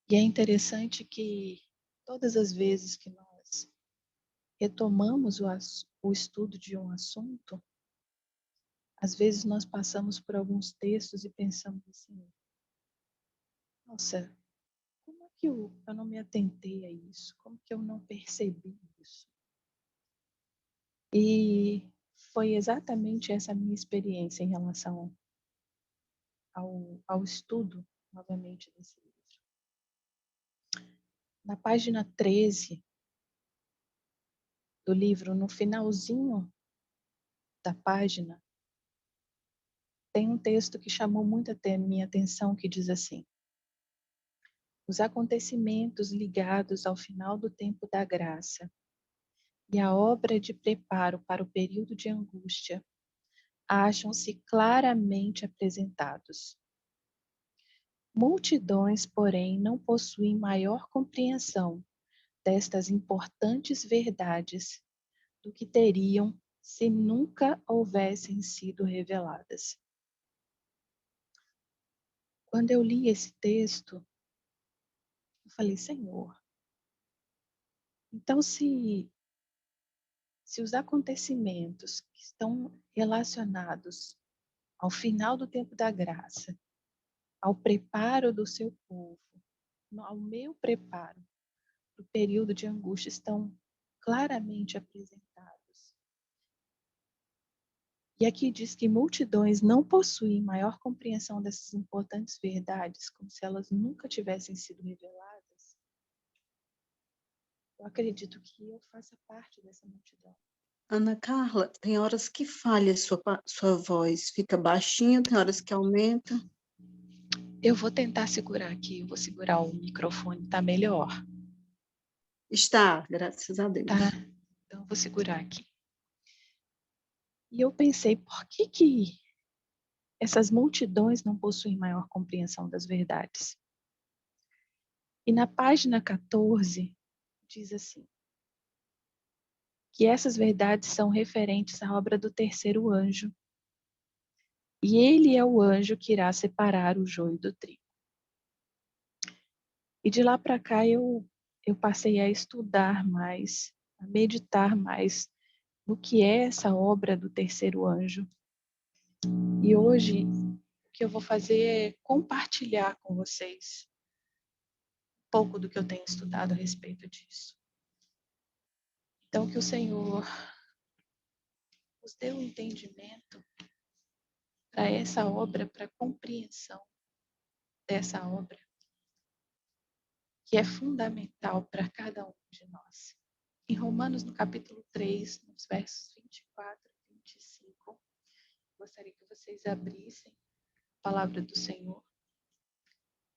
E é interessante que todas as vezes que nós retomamos o estudo de um assunto, às vezes nós passamos por alguns textos e pensamos assim: nossa, como é que eu não me atentei a isso? Como que eu não percebi isso? E foi exatamente essa minha experiência em relação ao estudo, novamente, desse livro. Na página 13 do livro, no finalzinho da página, tem um texto que chamou muito a minha atenção, que diz assim: os acontecimentos ligados ao final do tempo da graça e a obra de preparo para o período de angústia acham-se claramente apresentados. Multidões, porém, não possuem maior compreensão destas importantes verdades do que teriam se nunca houvessem sido reveladas. Quando eu li esse texto, eu falei: Senhor, então se os acontecimentos que estão relacionados ao final do tempo da graça, ao preparo do seu povo, ao meu preparo para o período de angústia estão claramente apresentados. E aqui diz que multidões não possuem maior compreensão dessas importantes verdades, como se elas nunca tivessem sido reveladas. Eu acredito que eu faça parte dessa multidão. Ana Carla, tem horas que falha sua voz, fica baixinha, tem horas que aumenta. Eu vou tentar segurar aqui, eu vou segurar o microfone, tá melhor, Está, graças a Deus. tá? Então eu vou segurar aqui. E eu pensei, por que essas multidões não possuem maior compreensão das verdades? E na página 14 diz assim: que essas verdades são referentes à obra do terceiro anjo. E ele é o anjo que irá separar o joio do trigo. E de lá para cá eu passei a estudar mais, a meditar mais no que é essa obra do terceiro anjo. E hoje o que eu vou fazer é compartilhar com vocês um pouco do que eu tenho estudado a respeito disso. Então, que o Senhor nos dê um entendimento para essa obra, para a compreensão dessa obra, que é fundamental para cada um de nós. Em Romanos, no capítulo 3, nos versos 24 e 25, gostaria que vocês abrissem a palavra do Senhor.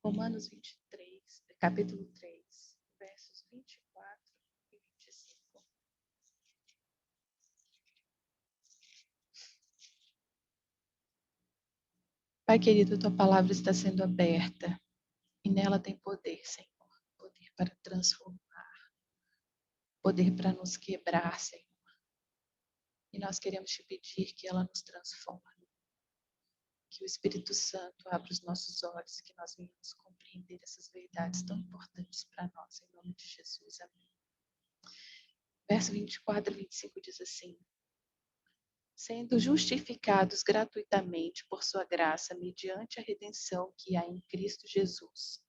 Romanos 23, capítulo 3, versos 24 e 25. Pai querido, tua palavra está sendo aberta e nela tem poder, Senhor. Poder para transformar, poder para nos quebrar, Senhor. E nós queremos te pedir que ela nos transforme. Que o Espírito Santo abra os nossos olhos, que nós venhamos compreender essas verdades tão importantes para nós, em nome de Jesus. Amém. Verso 24 e 25 diz assim: sendo justificados gratuitamente por sua graça, mediante a redenção que há em Cristo Jesus,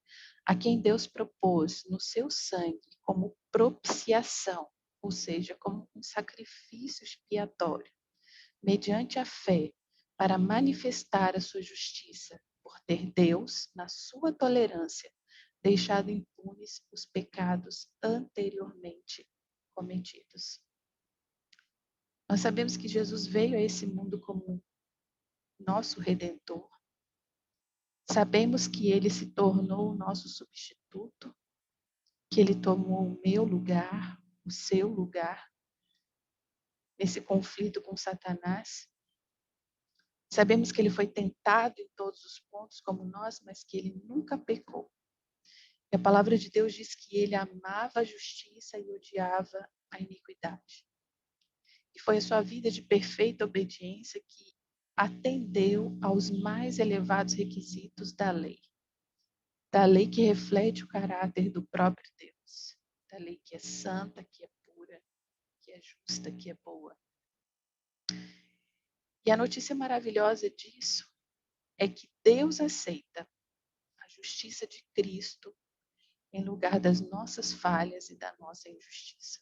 a quem Deus propôs no seu sangue como propiciação, ou seja, como um sacrifício expiatório, mediante a fé, para manifestar a sua justiça, por ter Deus, na sua tolerância, deixado impunes os pecados anteriormente cometidos. Nós sabemos que Jesus veio a esse mundo como nosso Redentor. Sabemos que ele se tornou o nosso substituto, que ele tomou o meu lugar, o seu lugar, nesse conflito com Satanás. Sabemos que ele foi tentado em todos os pontos como nós, mas que ele nunca pecou. E a palavra de Deus diz que ele amava a justiça e odiava a iniquidade. E foi a sua vida de perfeita obediência que atendeu aos mais elevados requisitos da lei. da lei que reflete o caráter do próprio Deus, da lei que é santa, que é pura, que é justa, que é boa. E a notícia maravilhosa disso é que Deus aceita a justiça de Cristo em lugar das nossas falhas e da nossa injustiça.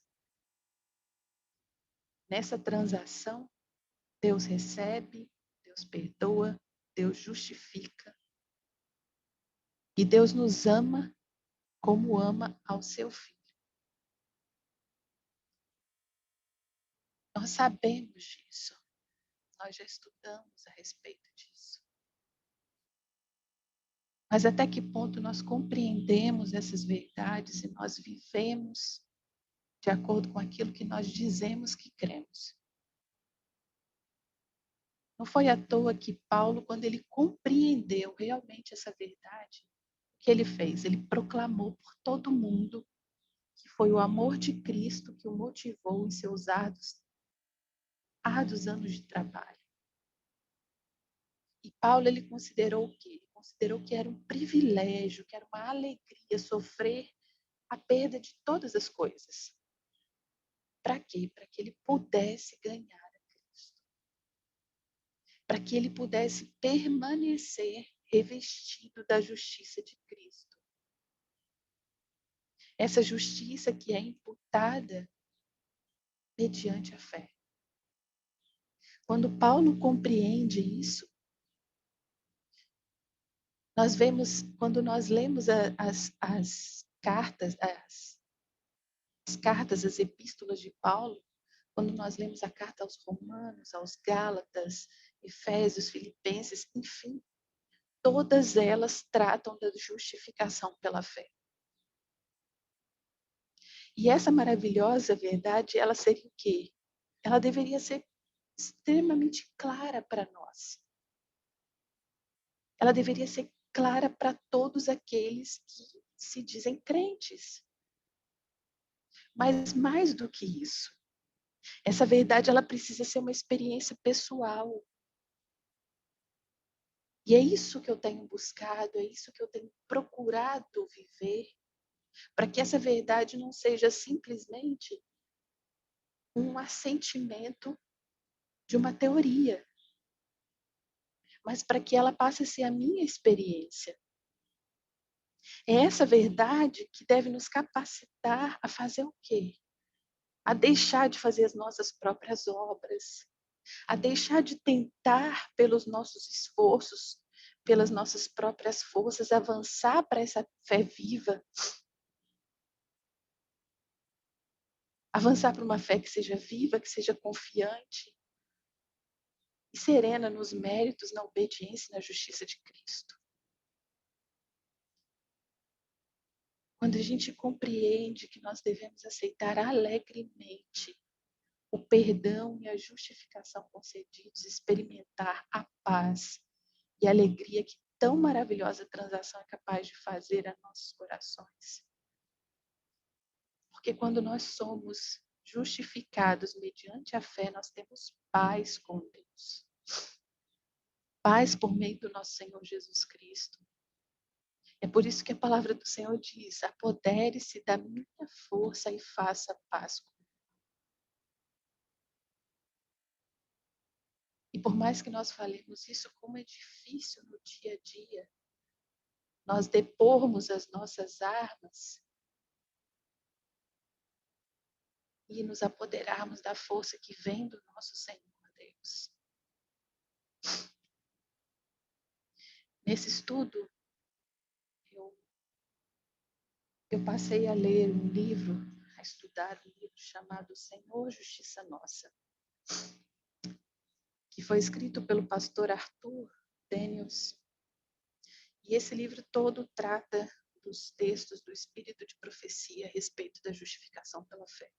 Nessa transação, Deus recebe, Deus perdoa, Deus justifica e Deus nos ama como ama ao seu Filho. Nós sabemos disso, nós já estudamos a respeito disso. Mas até que ponto nós compreendemos essas verdades e nós vivemos de acordo com aquilo que nós dizemos que cremos? Não foi à toa que Paulo, quando ele compreendeu realmente essa verdade, o que ele fez? Ele proclamou por todo mundo que foi o amor de Cristo que o motivou em seus árduos anos de trabalho. E Paulo, ele considerou o quê? Ele considerou que era um privilégio, que era uma alegria sofrer a perda de todas as coisas. Para quê? Para que ele pudesse ganhar a Cristo. Para que ele pudesse permanecer revestido da justiça de Cristo. Essa justiça que é imputada mediante a fé. Quando Paulo compreende isso, nós vemos, quando nós lemos as cartas, as epístolas de Paulo, quando nós lemos a carta aos Romanos, aos Gálatas, Efésios, Filipenses, enfim, todas elas tratam da justificação pela fé. E essa maravilhosa verdade, ela seria o quê? Ela deveria ser extremamente clara para nós. Ela deveria ser clara para todos aqueles que se dizem crentes. Mas mais do que isso, essa verdade ela precisa ser uma experiência pessoal. E é isso que eu tenho buscado, é isso que eu tenho procurado viver, para que essa verdade não seja simplesmente um assentimento de uma teoria, mas para que ela passe a ser a minha experiência. É essa verdade que deve nos capacitar a fazer o quê? A deixar de fazer as nossas próprias obras, a deixar de tentar pelos nossos esforços, pelas nossas próprias forças, avançar para essa fé viva, avançar para uma fé que seja viva, que seja confiante e serena nos méritos, na obediência e na justiça de Cristo. Quando a gente compreende que nós devemos aceitar alegremente o perdão e a justificação concedidos, experimentar a paz e a alegria que tão maravilhosa transação é capaz de fazer a nossos corações. Porque quando nós somos justificados mediante a fé, nós temos paz com Deus. Paz por meio do nosso Senhor Jesus Cristo. É por isso que a palavra do Senhor diz: apodere-se da minha força e faça paz comigo. E por mais que nós falemos isso, como é difícil no dia a dia, nós depormos as nossas armas e nos apoderarmos da força que vem do nosso Senhor Deus. Nesse estudo, eu passei a ler um livro, a estudar um livro chamado Senhor, Justiça Nossa, que foi escrito pelo pastor Arthur Daniels. E esse livro todo trata dos textos do Espírito de Profecia a respeito da justificação pela fé.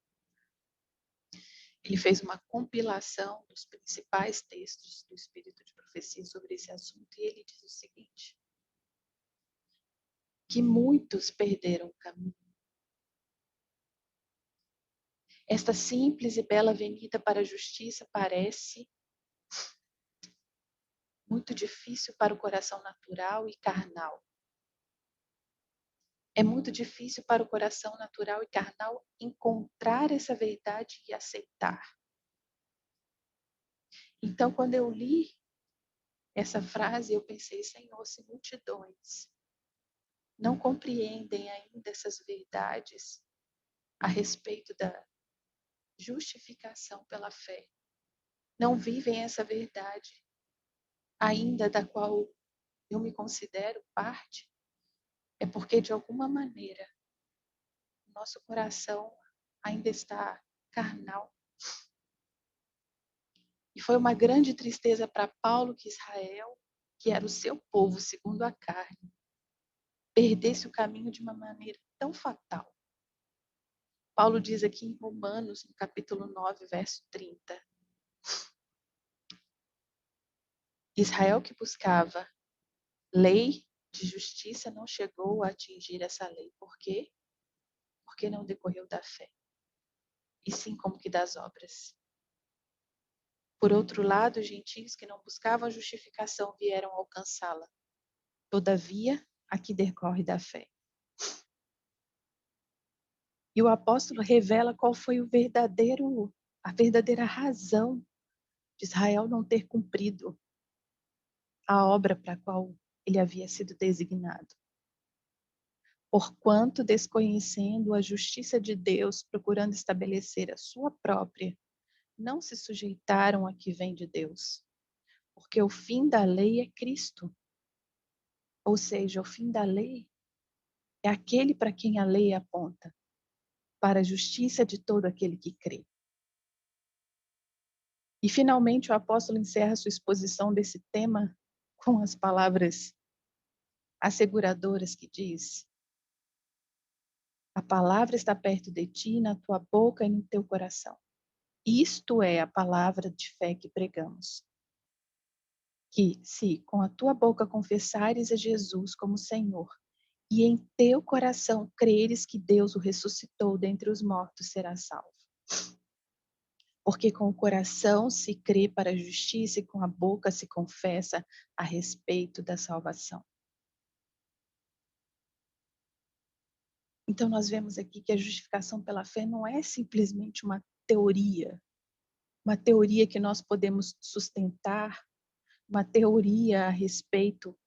Ele fez uma compilação dos principais textos do Espírito de Profecia sobre esse assunto e ele diz o seguinte: que muitos perderam o caminho. Esta simples e bela avenida para a justiça parece muito difícil para o coração natural e carnal. É muito difícil para o coração natural e carnal encontrar essa verdade e aceitar. Então, quando eu li essa frase, eu pensei, Senhor, se multidões não compreendem ainda essas verdades a respeito da justificação pela fé, não vivem essa verdade ainda da qual eu me considero parte, é porque de alguma maneira nosso coração ainda está carnal. E foi uma grande tristeza para Paulo que Israel, que era o seu povo segundo a carne, perdesse o caminho de uma maneira tão fatal. Paulo diz aqui em Romanos, no capítulo 9, verso 30. Israel que buscava lei de justiça não chegou a atingir essa lei. Por quê? Porque não decorreu da fé, e sim como que das obras. Por outro lado, os gentios que não buscavam justificação vieram alcançá-la. Todavia, aqui decorre da fé. E o apóstolo revela qual foi a verdadeira razão de Israel não ter cumprido a obra para a qual ele havia sido designado. Porquanto, desconhecendo a justiça de Deus, procurando estabelecer a sua própria, não se sujeitaram a que vem de Deus. Porque o fim da lei é Cristo. Ou seja, o fim da lei é aquele para quem a lei aponta, para a justiça de todo aquele que crê. E, finalmente, o apóstolo encerra sua exposição desse tema com as palavras asseguradoras que diz: a palavra está perto de ti, na tua boca e no teu coração. Isto é a palavra de fé que pregamos. Que, se com a tua boca confessares a Jesus como Senhor, e em teu coração creres que Deus o ressuscitou dentre os mortos, serás salvo. Porque com o coração se crê para a justiça e com a boca se confessa a respeito da salvação. Então nós vemos aqui que a justificação pela fé não é simplesmente uma teoria que nós podemos sustentar, uma teoria a respeito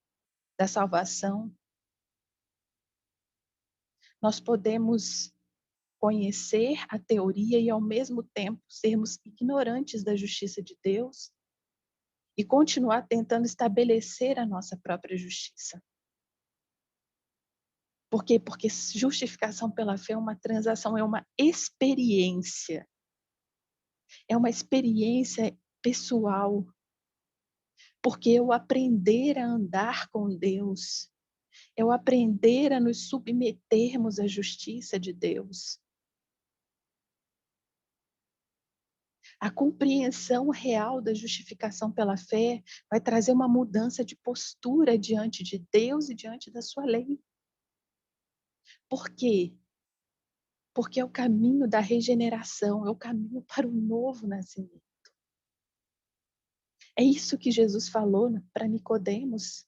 da salvação. Nós podemos conhecer a teoria e, ao mesmo tempo, sermos ignorantes da justiça de Deus e continuar tentando estabelecer a nossa própria justiça. Por quê? Porque justificação pela fé é uma transação, é uma experiência. É uma experiência pessoal. Porque eu aprender a andar com Deus, eu aprender a nos submetermos à justiça de Deus. A compreensão real da justificação pela fé vai trazer uma mudança de postura diante de Deus e diante da sua lei. Por quê? Porque é o caminho da regeneração, é o caminho para o novo nascimento. É isso que Jesus falou para Nicodemos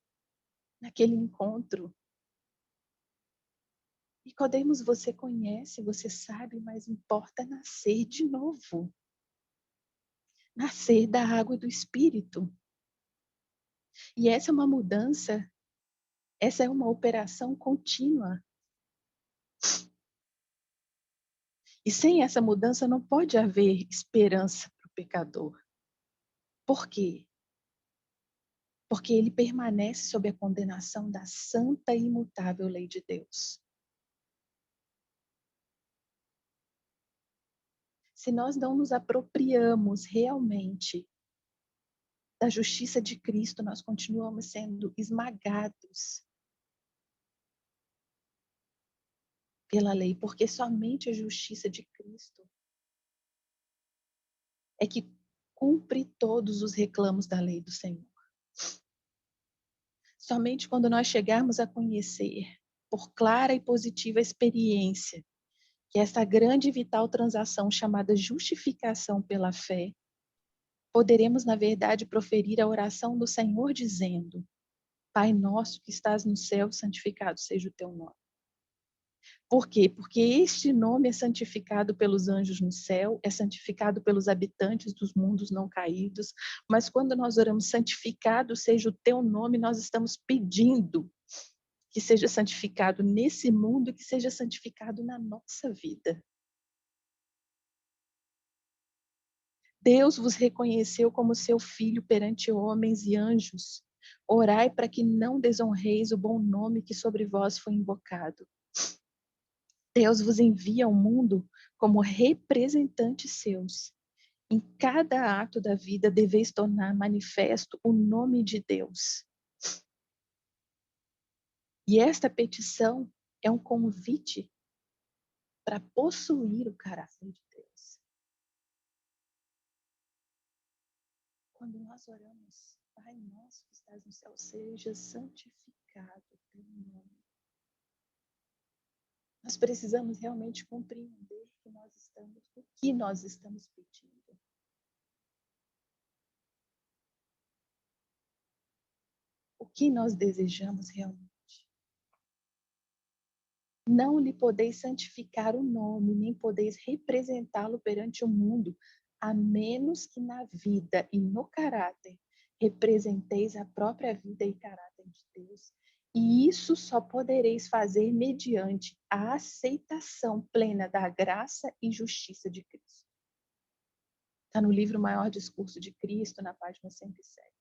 naquele encontro. Nicodemos, você conhece, você sabe, mas importa nascer de novo. Nascer da água e do Espírito. E essa é uma mudança, essa é uma operação contínua. E sem essa mudança não pode haver esperança para o pecador. Por quê? Porque ele permanece sob a condenação da santa e imutável lei de Deus. Se nós não nos apropriamos realmente da justiça de Cristo, nós continuamos sendo esmagados pela lei, porque somente a justiça de Cristo é que cumpre todos os reclamos da lei do Senhor. Somente quando nós chegarmos a conhecer, por clara e positiva experiência, que essa grande e vital transação chamada justificação pela fé, poderemos, na verdade, proferir a oração do Senhor dizendo: Pai nosso que estás no céu, santificado seja o teu nome. Por quê? Porque este nome é santificado pelos anjos no céu, é santificado pelos habitantes dos mundos não caídos, mas quando nós oramos, santificado seja o teu nome, nós estamos pedindo que seja santificado nesse mundo e que seja santificado na nossa vida. Deus vos reconheceu como seu filho perante homens e anjos. Orai para que não desonreis o bom nome que sobre vós foi invocado. Deus vos envia ao mundo como representantes seus. Em cada ato da vida deveis tornar manifesto o nome de Deus. E esta petição é um convite para possuir o caráter de Deus. Quando nós oramos, Pai nosso que estás no céu, seja santificado o teu nome. Nós precisamos realmente compreender que o que nós estamos pedindo. O que nós desejamos realmente. Não lhe podeis santificar o nome, nem podeis representá-lo perante o mundo, a menos que na vida e no caráter representeis a própria vida e caráter de Deus. E isso só podereis fazer mediante a aceitação plena da graça e justiça de Cristo. Está no livro Maior Discurso de Cristo, na página 107.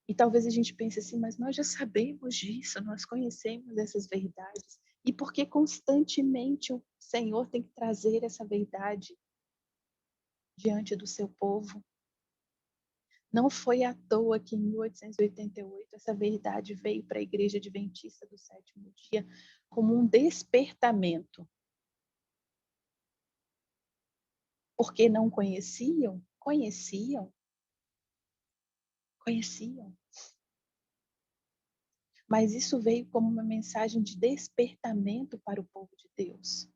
E talvez a gente pense assim, mas nós já sabemos disso, nós conhecemos essas verdades. E por que constantemente o Senhor tem que trazer essa verdade diante do seu povo? Não foi à toa que em 1888 essa verdade veio para a Igreja Adventista do Sétimo Dia como um despertamento. Porque não conheciam? Conheciam. Conheciam. Mas isso veio como uma mensagem de despertamento para o povo de Deus.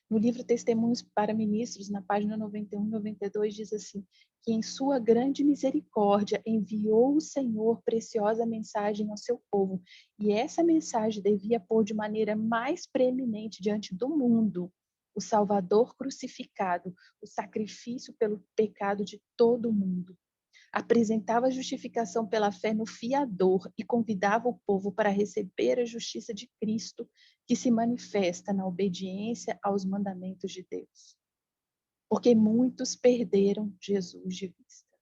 No livro Testemunhos para Ministros, na página 91 e 92, diz assim, que em sua grande misericórdia enviou o Senhor preciosa mensagem ao seu povo, e essa mensagem devia pôr de maneira mais preeminente diante do mundo o Salvador crucificado, o sacrifício pelo pecado de todo o mundo. Apresentava a justificação pela fé no fiador e convidava o povo para receber a justiça de Cristo, que se manifesta na obediência aos mandamentos de Deus. Porque muitos perderam Jesus de vista.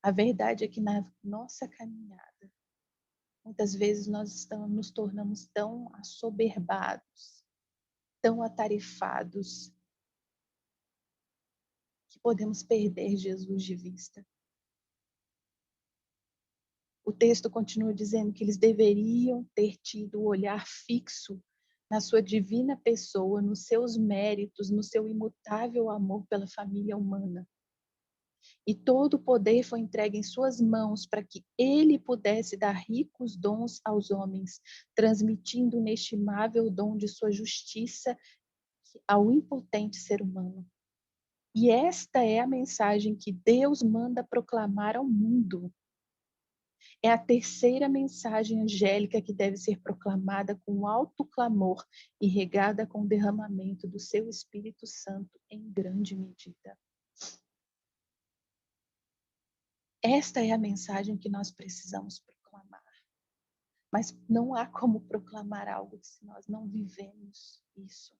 A verdade é que na nossa caminhada, muitas vezes nós nos tornamos tão assoberbados, tão atarefados, que podemos perder Jesus de vista. O texto continua dizendo que eles deveriam ter tido o olhar fixo na sua divina pessoa, nos seus méritos, no seu imutável amor pela família humana. E todo o poder foi entregue em suas mãos para que ele pudesse dar ricos dons aos homens, transmitindo o inestimável dom de sua justiça ao impotente ser humano. E esta é a mensagem que Deus manda proclamar ao mundo. É a terceira mensagem angélica que deve ser proclamada com alto clamor e regada com o derramamento do seu Espírito Santo em grande medida. Esta é a mensagem que nós precisamos proclamar. Mas não há como proclamar algo se nós não vivemos isso.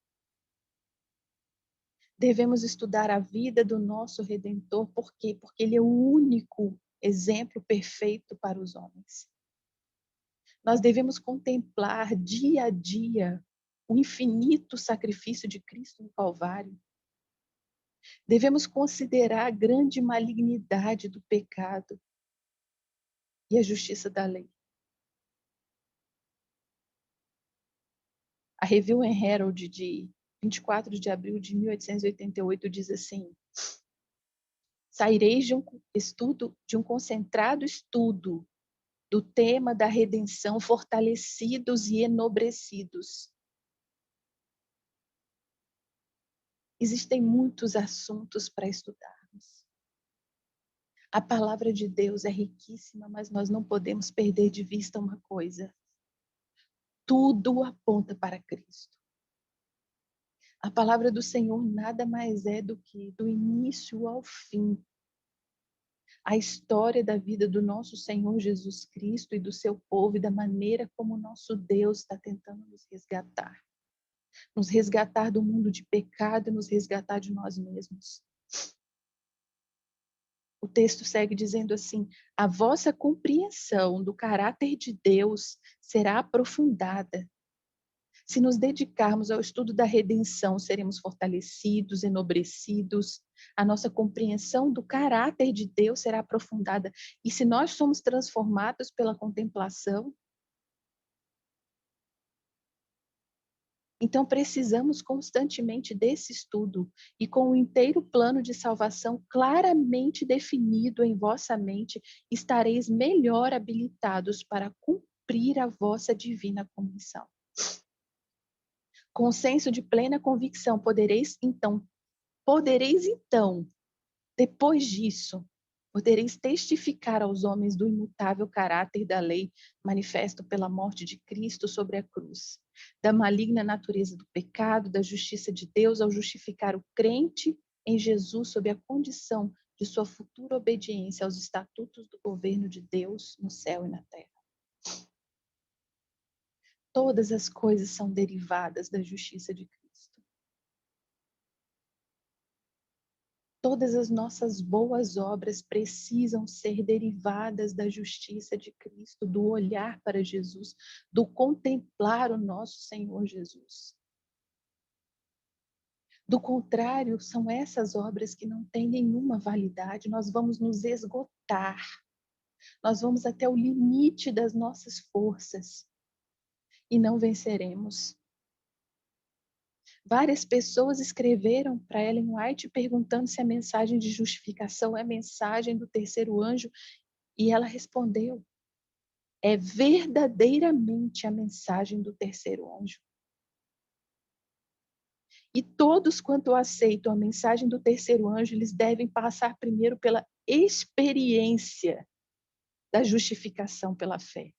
Devemos estudar a vida do nosso Redentor, por quê? Porque ele é o único exemplo perfeito para os homens. Nós devemos contemplar dia a dia o infinito sacrifício de Cristo no Calvário. Devemos considerar a grande malignidade do pecado e a justiça da lei. A Review and Herald de 24 de abril de 1888 diz assim: saireis de um concentrado estudo do tema da redenção fortalecidos e enobrecidos. Existem muitos assuntos para estudarmos. A palavra de Deus é riquíssima, mas nós não podemos perder de vista uma coisa. Tudo aponta para Cristo. A palavra do Senhor nada mais é do que do início ao fim. A história da vida do nosso Senhor Jesus Cristo e do seu povo e da maneira como o nosso Deus está tentando nos resgatar. Nos resgatar do mundo de pecado e nos resgatar de nós mesmos. O texto segue dizendo assim: a vossa compreensão do caráter de Deus será aprofundada. Se nos dedicarmos ao estudo da redenção, seremos fortalecidos, enobrecidos. A nossa compreensão do caráter de Deus será aprofundada. E se nós somos transformados pela contemplação, então precisamos constantemente desse estudo e com o inteiro plano de salvação claramente definido em vossa mente, estareis melhor habilitados para cumprir a vossa divina comissão. Com senso de plena convicção, podereis então, depois disso, podereis testificar aos homens do imutável caráter da lei, manifesto pela morte de Cristo sobre a cruz, da maligna natureza do pecado, da justiça de Deus, ao justificar o crente em Jesus sob a condição de sua futura obediência aos estatutos do governo de Deus no céu e na terra. Todas as coisas são derivadas da justiça de Cristo. Todas as nossas boas obras precisam ser derivadas da justiça de Cristo, do olhar para Jesus, do contemplar o nosso Senhor Jesus. Do contrário, são essas obras que não têm nenhuma validade, nós vamos nos esgotar, nós vamos até o limite das nossas forças e não venceremos. Várias pessoas escreveram para Ellen White perguntando se a mensagem de justificação é a mensagem do terceiro anjo, e ela respondeu: é verdadeiramente a mensagem do terceiro anjo. E todos quanto aceitam a mensagem do terceiro anjo, eles devem passar primeiro pela experiência da justificação pela fé.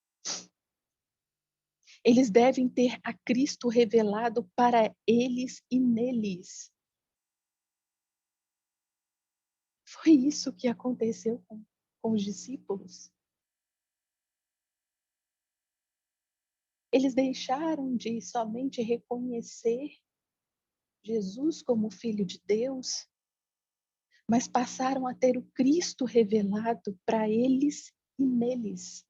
Eles devem ter a Cristo revelado para eles e neles. Foi isso que aconteceu com os discípulos. Eles deixaram de somente reconhecer Jesus como Filho de Deus, mas passaram a ter o Cristo revelado para eles e neles.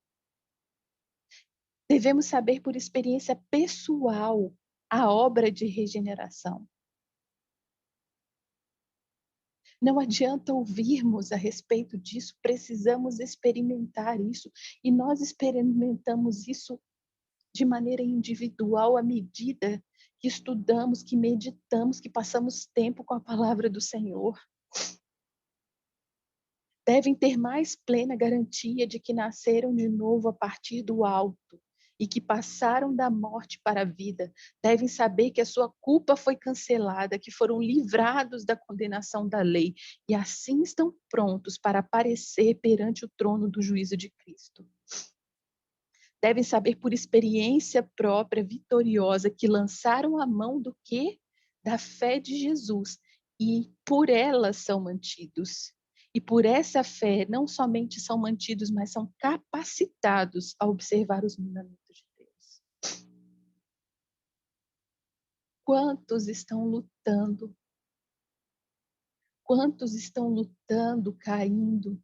Devemos saber por experiência pessoal a obra de regeneração. Não adianta ouvirmos a respeito disso, precisamos experimentar isso. E nós experimentamos isso de maneira individual à medida que estudamos, que meditamos, que passamos tempo com a palavra do Senhor. Devem ter mais plena garantia de que nasceram de novo a partir do alto e que passaram da morte para a vida. Devem saber que a sua culpa foi cancelada, que foram livrados da condenação da lei e assim estão prontos para aparecer perante o trono do juízo de Cristo. Devem saber por experiência própria, vitoriosa, que lançaram a mão do quê? Da fé de Jesus e por ela são mantidos. E por essa fé, não somente são mantidos, mas são capacitados a observar os mandamentos de Deus. Quantos estão lutando? Quantos estão lutando, caindo?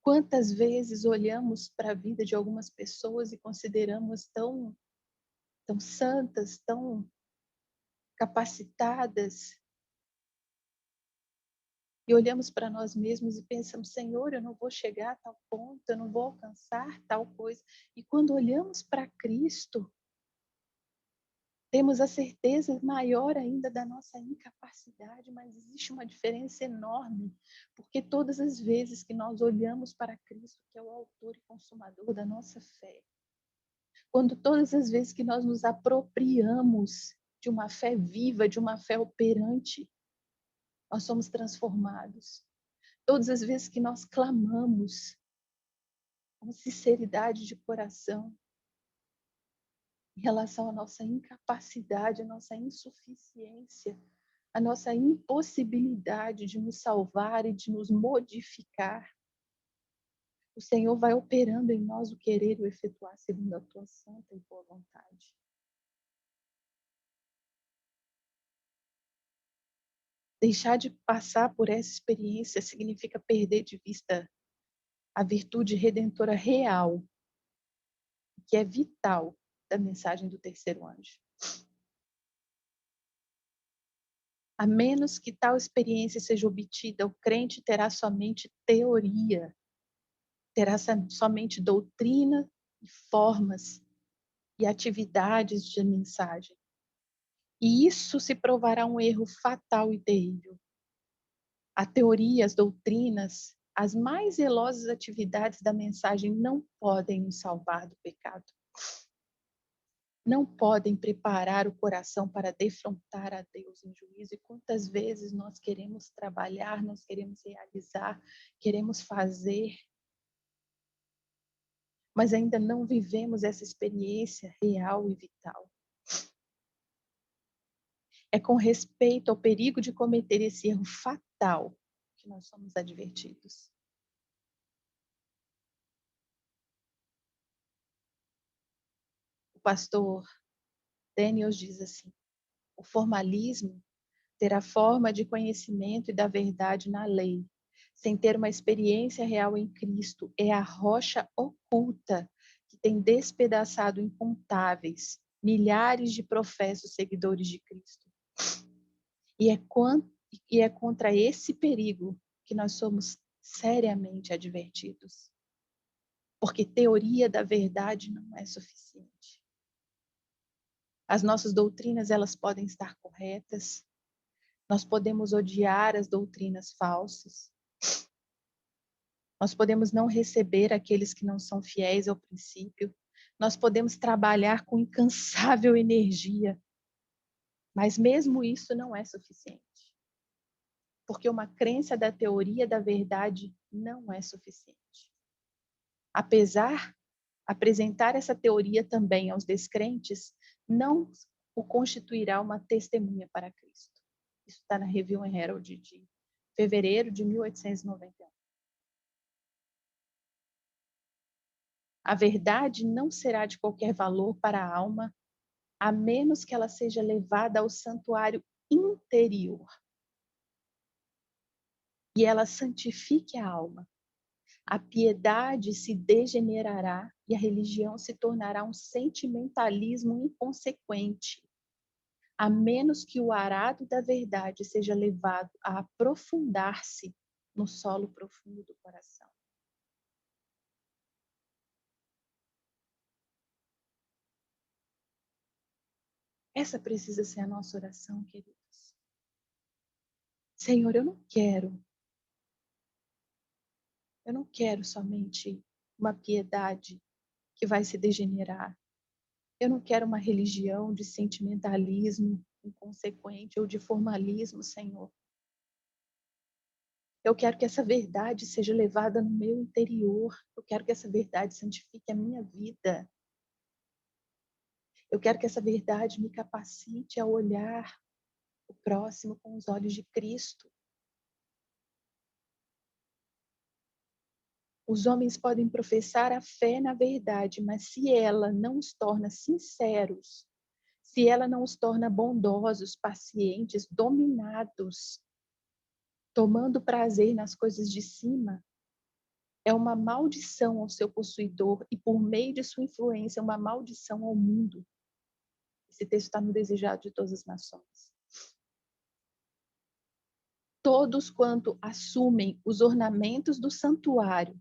Quantas vezes olhamos para a vida de algumas pessoas e consideramos tão santas, tão capacitadas, e olhamos para nós mesmos e pensamos: Senhor, eu não vou chegar a tal ponto, eu não vou alcançar tal coisa. E quando olhamos para Cristo, temos a certeza maior ainda da nossa incapacidade, mas existe uma diferença enorme, porque todas as vezes que nós olhamos para Cristo, que é o autor e consumador da nossa fé, quando todas as vezes que nós nos apropriamos de uma fé viva, de uma fé operante, nós somos transformados. Todas as vezes que nós clamamos com sinceridade de coração em relação à nossa incapacidade, à nossa insuficiência, à nossa impossibilidade de nos salvar e de nos modificar, o Senhor vai operando em nós o querer e o efetuar segundo a tua santa e boa vontade. Deixar de passar por essa experiência significa perder de vista a virtude redentora real, que é vital da mensagem do terceiro anjo. A menos que tal experiência seja obtida, o crente terá somente teoria, terá somente doutrina e formas e atividades de mensagem. E isso se provará um erro fatal e terrível. A teoria, as doutrinas, as mais zelosas atividades da mensagem não podem nos salvar do pecado. Não podem preparar o coração para defrontar a Deus em juízo. E quantas vezes nós queremos trabalhar, nós queremos realizar, queremos fazer, mas ainda não vivemos essa experiência real e vital. É com respeito ao perigo de cometer esse erro fatal que nós somos advertidos. O pastor Daniels diz assim: o formalismo ter a forma de conhecimento e da verdade na lei, sem ter uma experiência real em Cristo, é a rocha oculta que tem despedaçado incontáveis, milhares de professos seguidores de Cristo. E é contra esse perigo que nós somos seriamente advertidos. Porque teoria da verdade não é suficiente. As nossas doutrinas, elas podem estar corretas. Nós podemos odiar as doutrinas falsas. Nós podemos não receber aqueles que não são fiéis ao princípio. Nós podemos trabalhar com incansável energia. Mas mesmo isso não é suficiente. Porque uma crença da teoria da verdade não é suficiente. Apesar de apresentar essa teoria também aos descrentes, não o constituirá uma testemunha para Cristo. Isso está na Review and Herald de fevereiro de 1891. A verdade não será de qualquer valor para a alma, a menos que ela seja levada ao santuário interior e ela santifique a alma. A piedade se degenerará e a religião se tornará um sentimentalismo inconsequente, a menos que o arado da verdade seja levado a aprofundar-se no solo profundo do coração. Essa precisa ser a nossa oração, queridos. Senhor, eu não quero somente uma piedade que vai se degenerar. Eu não quero uma religião de sentimentalismo inconsequente ou de formalismo, Senhor. Eu quero que essa verdade seja levada no meu interior. Eu quero que essa verdade santifique a minha vida. Eu quero que essa verdade me capacite a olhar o próximo com os olhos de Cristo. Os homens podem professar a fé na verdade, mas se ela não os torna sinceros, se ela não os torna bondosos, pacientes, dominados, tomando prazer nas coisas de cima, é uma maldição ao seu possuidor e, por meio de sua influência, uma maldição ao mundo. Esse texto está no Desejado de Todas as Nações. Todos quanto assumem os ornamentos do santuário,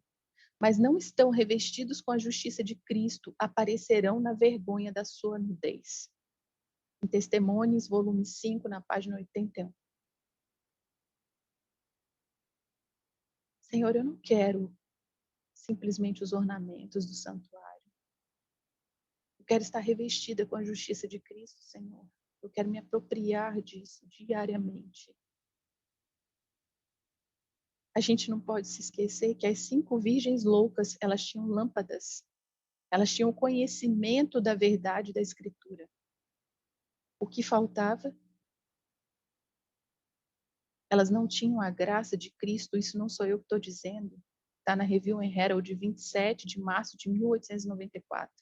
mas não estão revestidos com a justiça de Cristo, aparecerão na vergonha da sua nudez. Em Testemunhos, volume 5, na página 81. Senhor, eu não quero simplesmente os ornamentos do santuário. Eu quero estar revestida com a justiça de Cristo, Senhor. Eu quero me apropriar disso diariamente. A gente não pode se esquecer que as 5 virgens loucas, elas tinham lâmpadas. Elas tinham conhecimento da verdade da Escritura. O que faltava? Elas não tinham a graça de Cristo, isso não sou eu que estou dizendo. Está na Review and Herald de 27 de março de 1894.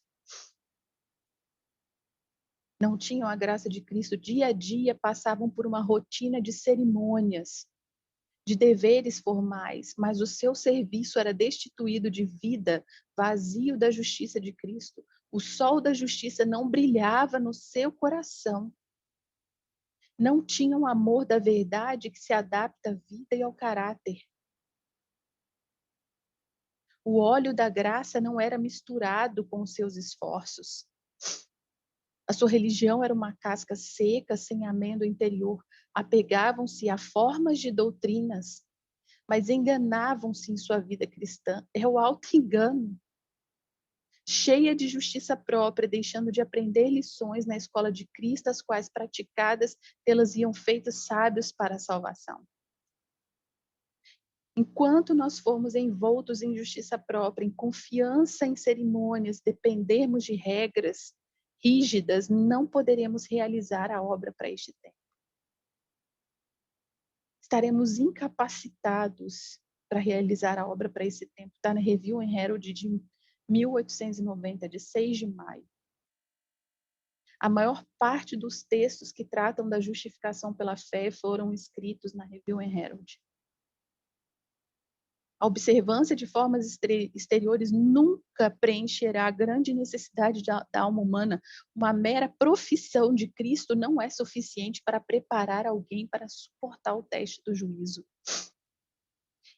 Não tinham a graça de Cristo, dia a dia passavam por uma rotina de cerimônias, de deveres formais, mas o seu serviço era destituído de vida, vazio da justiça de Cristo. O sol da justiça não brilhava no seu coração. Não tinham amor da verdade que se adapta à vida e ao caráter. O óleo da graça não era misturado com os seus esforços. A sua religião era uma casca seca, sem amêndoa interior. Apegavam-se a formas de doutrinas, mas enganavam-se em sua vida cristã. É o auto-engano. Cheia de justiça própria, deixando de aprender lições na escola de Cristo, as quais praticadas, elas iam feitos sábios para a salvação. Enquanto nós formos envoltos em justiça própria, em confiança em cerimônias, dependermos de regras rígidas, não poderemos realizar a obra para este tempo. Estaremos incapacitados para realizar a obra para esse tempo. Está na Review and Herald de 1890, de 6 de maio. A maior parte dos textos que tratam da justificação pela fé foram escritos na Review and Herald. A observância de formas exteriores nunca preencherá a grande necessidade da alma humana. Uma mera profissão de Cristo não é suficiente para preparar alguém para suportar o teste do juízo.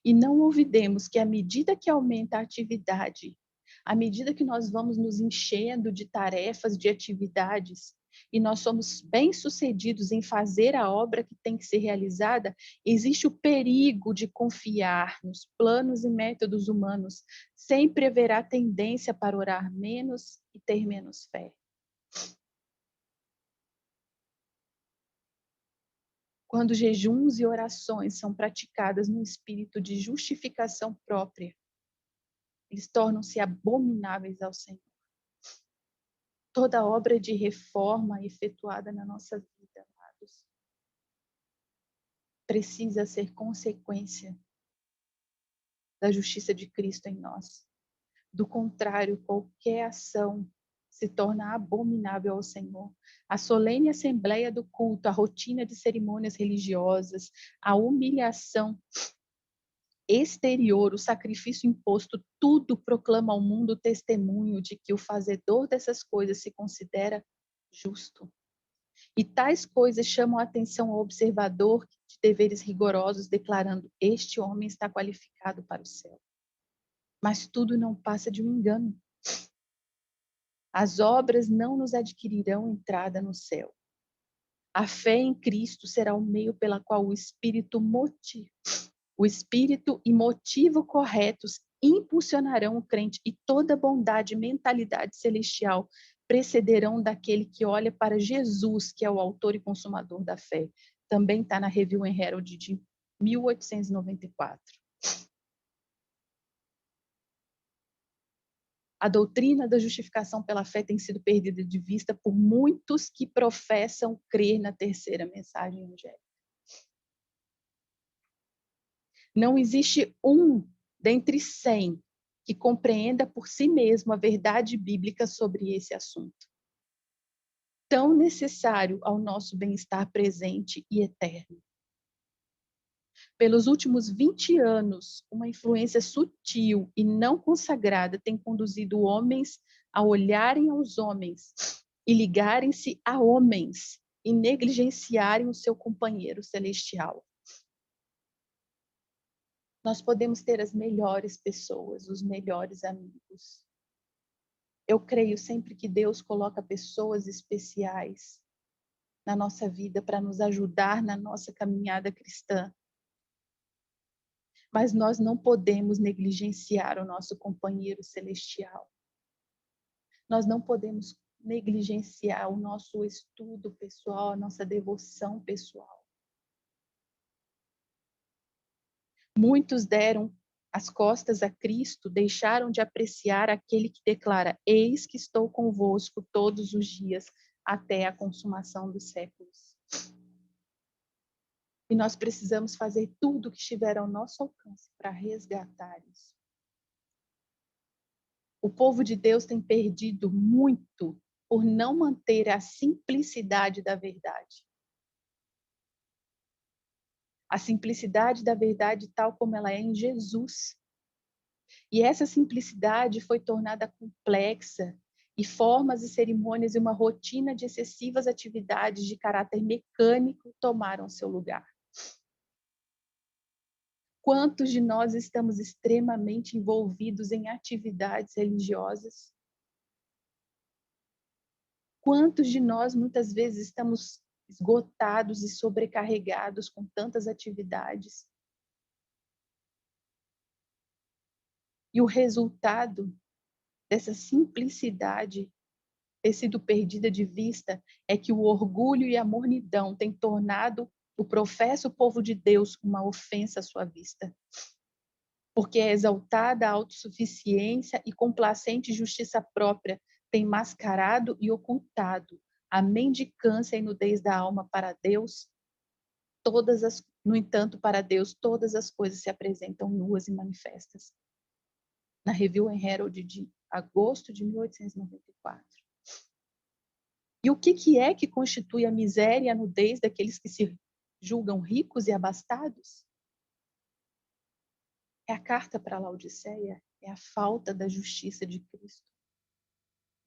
E não olvidemos que à medida que aumenta a atividade, à medida que nós vamos nos enchendo de tarefas, de atividades, e nós somos bem-sucedidos em fazer a obra que tem que ser realizada, existe o perigo de confiar nos planos e métodos humanos. Sempre haverá tendência para orar menos e ter menos fé. Quando jejuns e orações são praticadas no espírito de justificação própria, eles tornam-se abomináveis ao Senhor. Toda obra de reforma efetuada na nossa vida, amados, precisa ser consequência da justiça de Cristo em nós. Do contrário, qualquer ação se torna abominável ao Senhor. A solene assembleia do culto, a rotina de cerimônias religiosas, a humilhação exterior, o sacrifício imposto, tudo proclama ao mundo o testemunho de que o fazedor dessas coisas se considera justo. E tais coisas chamam a atenção ao observador de deveres rigorosos, declarando: este homem está qualificado para o céu. Mas tudo não passa de um engano. As obras não nos adquirirão entrada no céu. A fé em Cristo será o meio pela qual o Espírito e motivo corretos impulsionarão o crente, e toda bondade e mentalidade celestial precederão daquele que olha para Jesus, que é o autor e consumador da fé. Também está na Review and Herald de 1894. A doutrina da justificação pela fé tem sido perdida de vista por muitos que professam crer na terceira mensagem evangélica. Não existe um dentre 100 que compreenda por si mesmo a verdade bíblica sobre esse assunto, tão necessário ao nosso bem-estar presente e eterno. Pelos últimos 20 anos, uma influência sutil e não consagrada tem conduzido homens a olharem aos homens e ligarem-se a homens e negligenciarem o seu companheiro celestial. Nós podemos ter as melhores pessoas, os melhores amigos. Eu creio sempre que Deus coloca pessoas especiais na nossa vida para nos ajudar na nossa caminhada cristã. Mas nós não podemos negligenciar o nosso companheiro celestial. Nós não podemos negligenciar o nosso estudo pessoal, a nossa devoção pessoal. Muitos deram as costas a Cristo, deixaram de apreciar aquele que declara: eis que estou convosco todos os dias, até a consumação dos séculos. E nós precisamos fazer tudo o que estiver ao nosso alcance para resgatar isso. O povo de Deus tem perdido muito por não manter a simplicidade da verdade. A simplicidade da verdade tal como ela é em Jesus. E essa simplicidade foi tornada complexa, e formas e cerimônias e uma rotina de excessivas atividades de caráter mecânico tomaram seu lugar. Quantos de nós estamos extremamente envolvidos em atividades religiosas? Quantos de nós muitas vezes estamos esgotados e sobrecarregados com tantas atividades? E o resultado dessa simplicidade ter sido perdida de vista é que o orgulho e a mornidão têm tornado o professo povo de Deus uma ofensa à sua vista. Porque a exaltada autossuficiência e complacente justiça própria tem mascarado e ocultado a mendicância e nudez da alma para Deus. No entanto, para Deus, todas as coisas se apresentam nuas e manifestas. Na Review and Herald de agosto de 1894. E o que é que constitui a miséria e a nudez daqueles que se julgam ricos e abastados? É a carta para Laodiceia, é a falta da justiça de Cristo.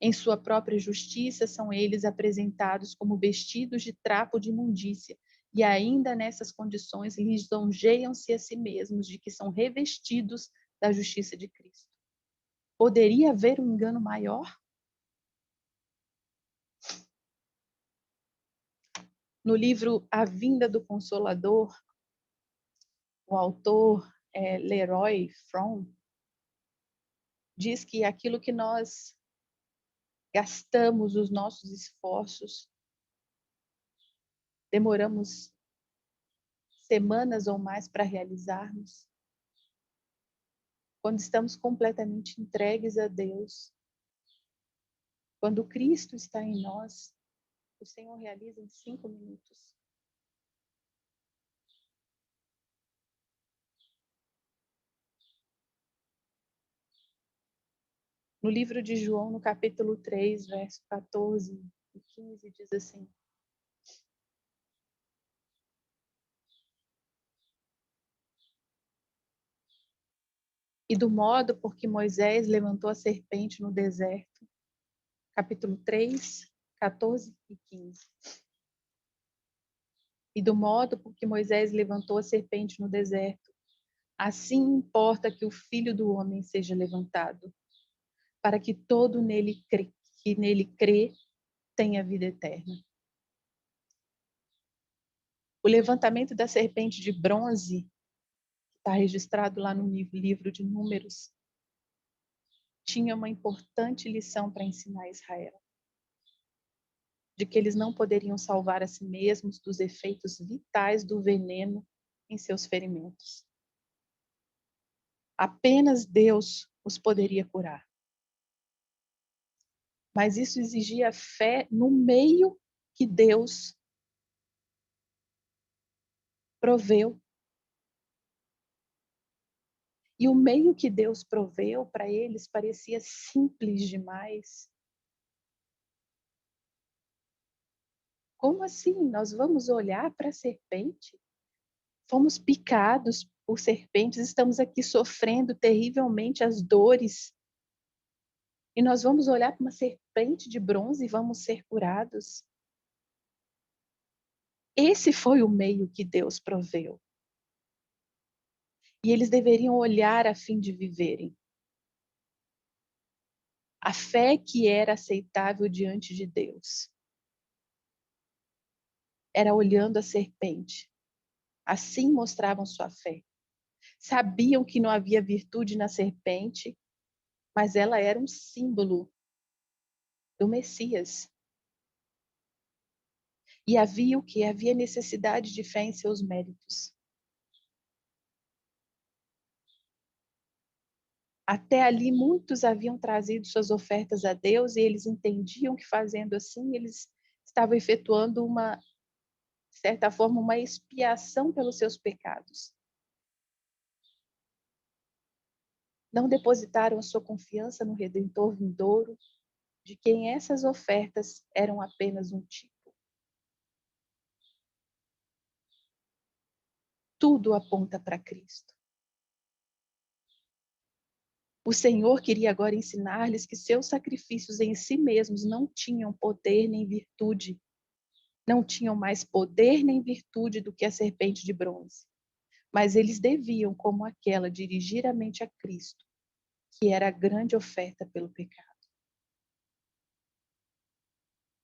Em sua própria justiça são eles apresentados como vestidos de trapo de imundícia, e ainda nessas condições lisonjeiam-se a si mesmos de que são revestidos da justiça de Cristo. Poderia haver um engano maior? No livro A Vinda do Consolador, o autor Leroy Fromm diz que aquilo que nós gastamos os nossos esforços, demoramos semanas ou mais para realizarmos, quando estamos completamente entregues a Deus, quando Cristo está em nós, o Senhor realiza em 5 minutos. No livro de João, no capítulo 3, verso 14 e 15, diz assim: e do modo por que Moisés levantou a serpente no deserto, capítulo 3, 14 e 15. E do modo por que Moisés levantou a serpente no deserto, assim importa que o Filho do Homem seja levantado, para que todo que nele crê tenha vida eterna. O levantamento da serpente de bronze, que está registrado lá no livro de Números, tinha uma importante lição para ensinar a Israel, de que eles não poderiam salvar a si mesmos dos efeitos vitais do veneno em seus ferimentos. Apenas Deus os poderia curar. Mas isso exigia fé no meio que Deus proveu. E o meio que Deus proveu para eles parecia simples demais. Como assim? Nós vamos olhar para a serpente? Fomos picados por serpentes, estamos aqui sofrendo terrivelmente as dores. E nós vamos olhar para uma serpente de bronze e vamos ser curados? Esse foi o meio que Deus proveu. E eles deveriam olhar a fim de viverem. A fé que era aceitável diante de Deus era olhando a serpente. Assim mostravam sua fé. Sabiam que não havia virtude na serpente, mas ela era um símbolo do Messias. E havia o que? Havia necessidade de fé em seus méritos. Até ali, muitos haviam trazido suas ofertas a Deus e eles entendiam que fazendo assim, eles estavam efetuando de certa forma, uma expiação pelos seus pecados. Não depositaram a sua confiança no Redentor vindouro, de quem essas ofertas eram apenas um tipo. Tudo aponta para Cristo. O Senhor queria agora ensinar-lhes que seus sacrifícios em si mesmos não tinham poder nem virtude, não tinham mais poder nem virtude do que a serpente de bronze. Mas eles deviam, como aquela, dirigir a mente a Cristo, que era a grande oferta pelo pecado.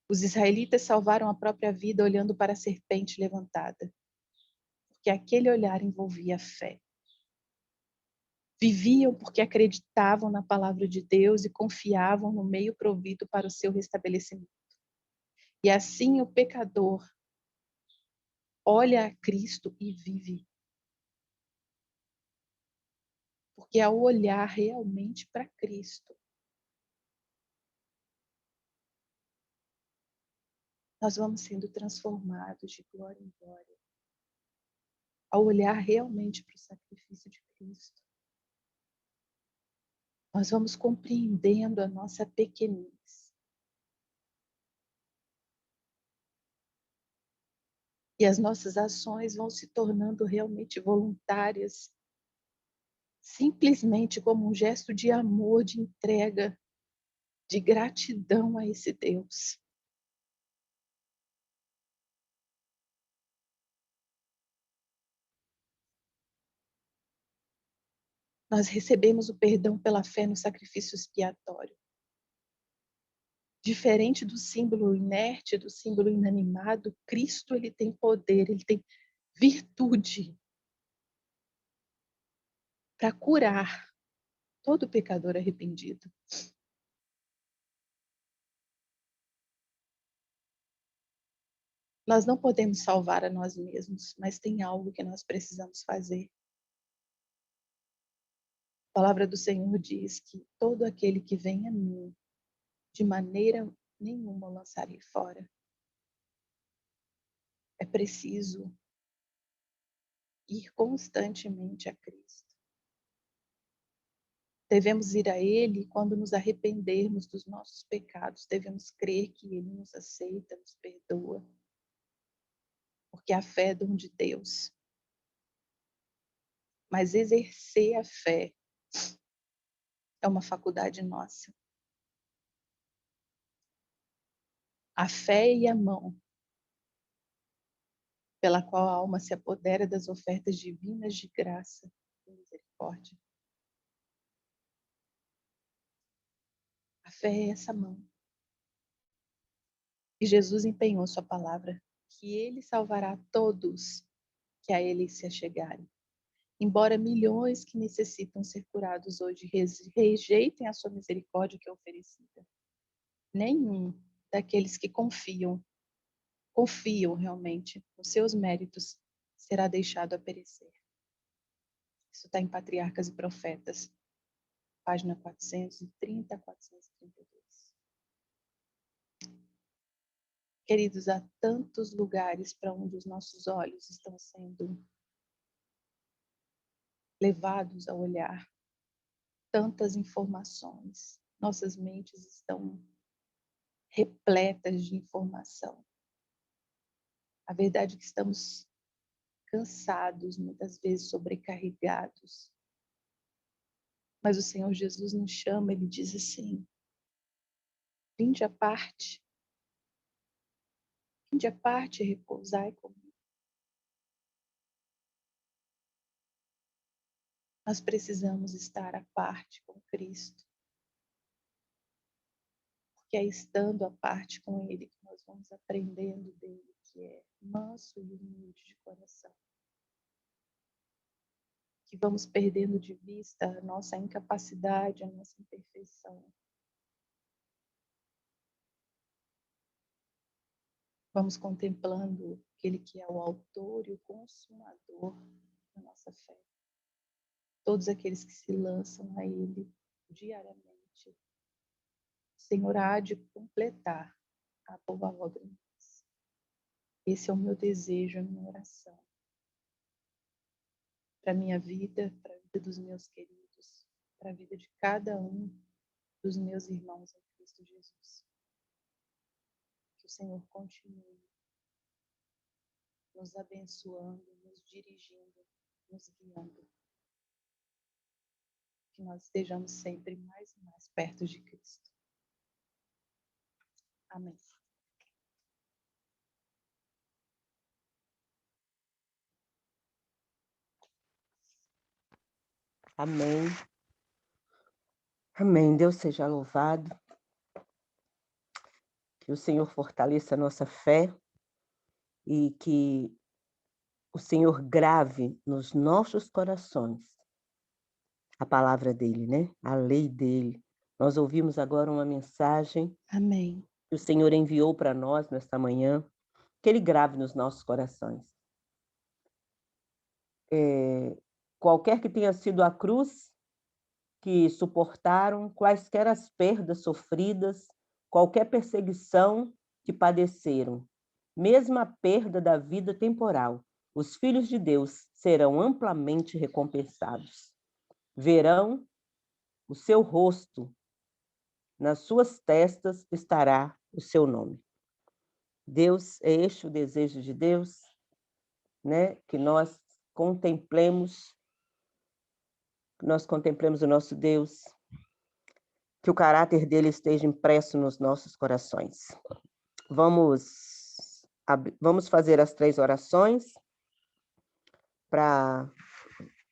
Os israelitas salvaram a própria vida olhando para a serpente levantada, porque aquele olhar envolvia fé. Viviam porque acreditavam na palavra de Deus e confiavam no meio provido para o seu restabelecimento. E assim o pecador olha a Cristo e vive. Porque ao olhar realmente para Cristo, nós vamos sendo transformados de glória em glória. Ao olhar realmente para o sacrifício de Cristo, nós vamos compreendendo a nossa pequenez. E as nossas ações vão se tornando realmente voluntárias, simplesmente como um gesto de amor, de entrega, de gratidão a esse Deus. Nós recebemos o perdão pela fé no sacrifício expiatório. Diferente do símbolo inerte, do símbolo inanimado, Cristo ele tem poder, ele tem virtude para curar todo pecador arrependido. Nós não podemos salvar a nós mesmos, mas tem algo que nós precisamos fazer. A palavra do Senhor diz que todo aquele que vem a mim, de maneira nenhuma o lançarei fora. É preciso ir constantemente a Cristo. Devemos ir a Ele quando nos arrependermos dos nossos pecados. Devemos crer que Ele nos aceita, nos perdoa. Porque a fé é dom de Deus. Mas exercer a fé é uma faculdade nossa. A fé e a mão pela qual a alma se apodera das ofertas divinas de graça e misericórdia. A fé é essa mão. E Jesus empenhou sua palavra, que Ele salvará todos que a Ele se achegarem. Embora milhões que necessitam ser curados hoje rejeitem a sua misericórdia que é oferecida, nenhum daqueles que confiam realmente nos seus méritos, será deixado a perecer. Isso está em Patriarcas e Profetas, página 430 a 432. Queridos, há tantos lugares para onde os nossos olhos estão sendo levados a olhar, tantas informações. Nossas mentes estão repletas de informação. A verdade é que estamos cansados, muitas vezes sobrecarregados. Mas o Senhor Jesus nos chama, Ele diz assim, vinde à parte e repousai comigo. Nós precisamos estar à parte com Cristo. Porque é estando à parte com Ele que nós vamos aprendendo dele, que é manso e humilde de coração. Que vamos perdendo de vista a nossa incapacidade, a nossa imperfeição. Vamos contemplando aquele que é o autor e o consumador da nossa fé. todos aqueles que se lançam a Ele diariamente. O Senhor há de completar a boa obra em nós. Esse é o meu desejo, a minha oração. Para a minha vida, para a vida dos meus queridos, para a vida de cada um dos meus irmãos em Cristo Jesus. Que o Senhor continue nos abençoando, nos dirigindo, nos guiando. Que nós estejamos sempre mais e mais perto de Cristo. Amém. Amém. Amém. Deus seja louvado. Que o Senhor fortaleça a nossa fé e que o Senhor grave nos nossos corações a palavra dele, né? A lei dele. Nós ouvimos agora uma mensagem Amém. que o Senhor enviou para nós nesta manhã, que ele grave nos nossos corações. Qualquer que tenha sido a cruz que suportaram, quaisquer as perdas sofridas, qualquer perseguição que padeceram, mesmo a perda da vida temporal, os filhos de Deus serão amplamente recompensados. Verão o seu rosto, nas suas testas estará o seu nome. Deus, é este o desejo de Deus, né? Que nós contemplemos o nosso Deus, que o caráter dele esteja impresso nos nossos corações. Vamos fazer as 3 orações para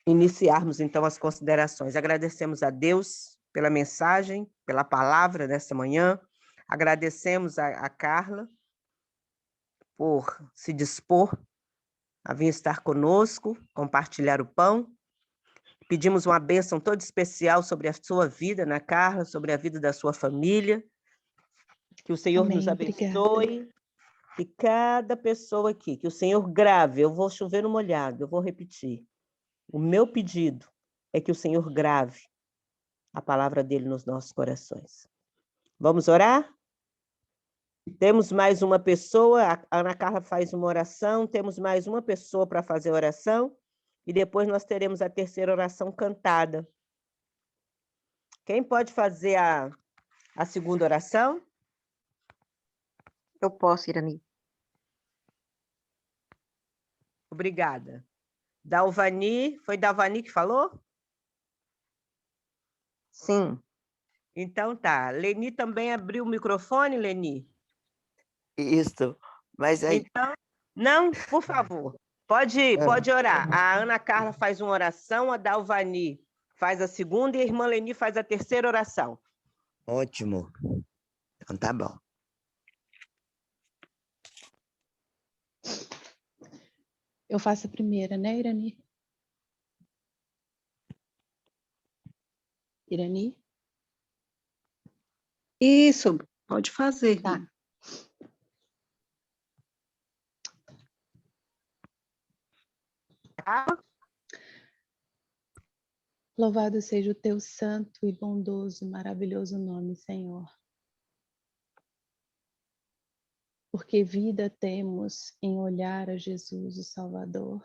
iniciarmos, então, as considerações. Agradecemos a Deus pela mensagem, pela palavra dessa manhã. Agradecemos a Carla por se dispor a vir estar conosco, compartilhar o pão. Pedimos uma bênção toda especial sobre a sua vida, Ana Carla, sobre a vida da sua família. Que o Senhor Amém. nos abençoe. Obrigada. E cada pessoa aqui, que o Senhor grave, eu vou chover no molhado, eu vou repetir. O meu pedido é que o Senhor grave a palavra dele nos nossos corações. Vamos orar? Temos mais uma pessoa, a Ana Carla faz uma oração, temos mais uma pessoa para fazer a oração, e depois nós teremos a terceira oração cantada. Quem pode fazer a segunda oração? Eu posso, Irani. Obrigada. Dalvani, foi Dalvani que falou? Sim. Então tá. Leni também abriu o microfone, Leni? Isso, mas aí... Então, não, por favor. Pode orar. A Ana Carla faz uma oração, a Dalvani faz a segunda e a irmã Leni faz a terceira oração. Ótimo. Então tá bom. Eu faço a primeira, né, Irani? Irani? Isso, pode fazer. Tá. Louvado seja o teu santo e bondoso, maravilhoso nome, Senhor. Porque vida temos em olhar a Jesus, o Salvador.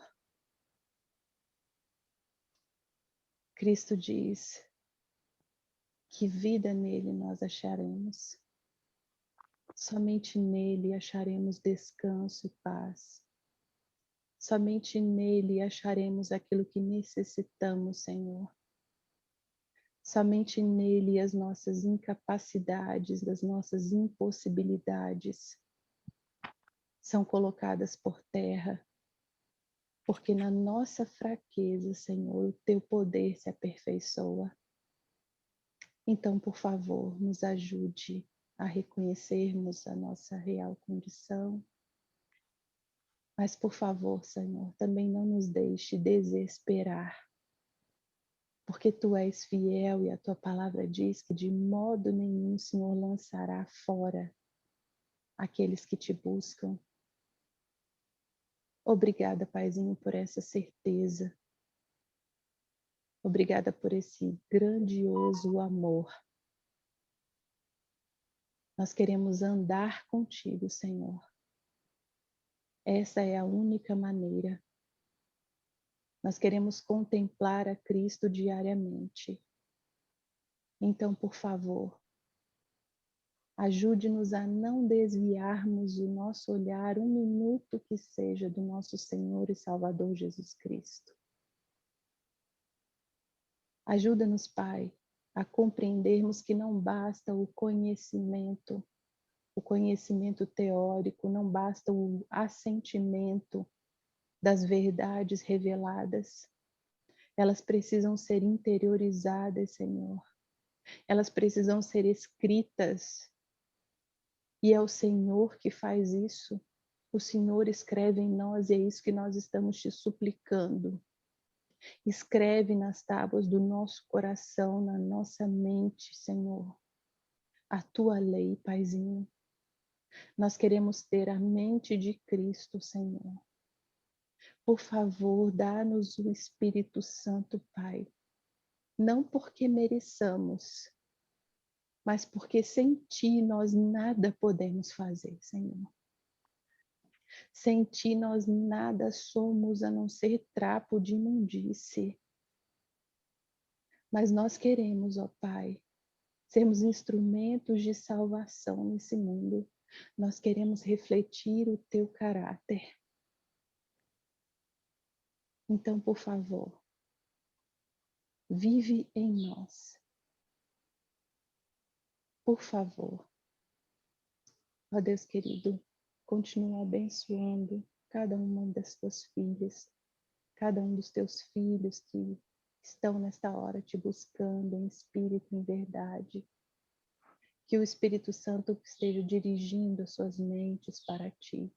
Cristo diz que vida nele nós acharemos. Somente nele acharemos descanso e paz. Somente nele acharemos aquilo que necessitamos, Senhor. Somente nele as nossas incapacidades, as nossas impossibilidades são colocadas por terra. Porque na nossa fraqueza, Senhor, o teu poder se aperfeiçoa. Então, por favor, nos ajude a reconhecermos a nossa real condição. Mas, por favor, Senhor, também não nos deixe desesperar. Porque tu és fiel e a tua palavra diz que de modo nenhum o Senhor lançará fora aqueles que te buscam. Obrigada, Paizinho, por essa certeza. Obrigada por esse grandioso amor. Nós queremos andar contigo, Senhor. Essa é a única maneira. Nós queremos contemplar a Cristo diariamente. Então, por favor, ajude-nos a não desviarmos o nosso olhar um minuto que seja do nosso Senhor e Salvador Jesus Cristo. Ajuda-nos, Pai, a compreendermos que não basta o conhecimento teórico, não basta o assentimento das verdades reveladas. Elas precisam ser interiorizadas, Senhor. Elas precisam ser escritas. E é o Senhor que faz isso. O Senhor escreve em nós e é isso que nós estamos te suplicando. Escreve nas tábuas do nosso coração, na nossa mente, Senhor, a tua lei, Paizinho. Nós queremos ter a mente de Cristo, Senhor. Por favor, dá-nos o Espírito Santo, Pai. Não porque mereçamos, mas porque sem Ti nós nada podemos fazer, Senhor. Sem Ti nós nada somos a não ser trapo de imundície. Mas nós queremos, ó Pai, sermos instrumentos de salvação nesse mundo. Nós queremos refletir o Teu caráter. Então, por favor, vive em nós. Por favor. Ó Deus querido, continua abençoando cada uma das tuas filhas, cada um dos teus filhos que estão nesta hora te buscando em espírito e em verdade. Que o Espírito Santo esteja dirigindo as suas mentes para ti,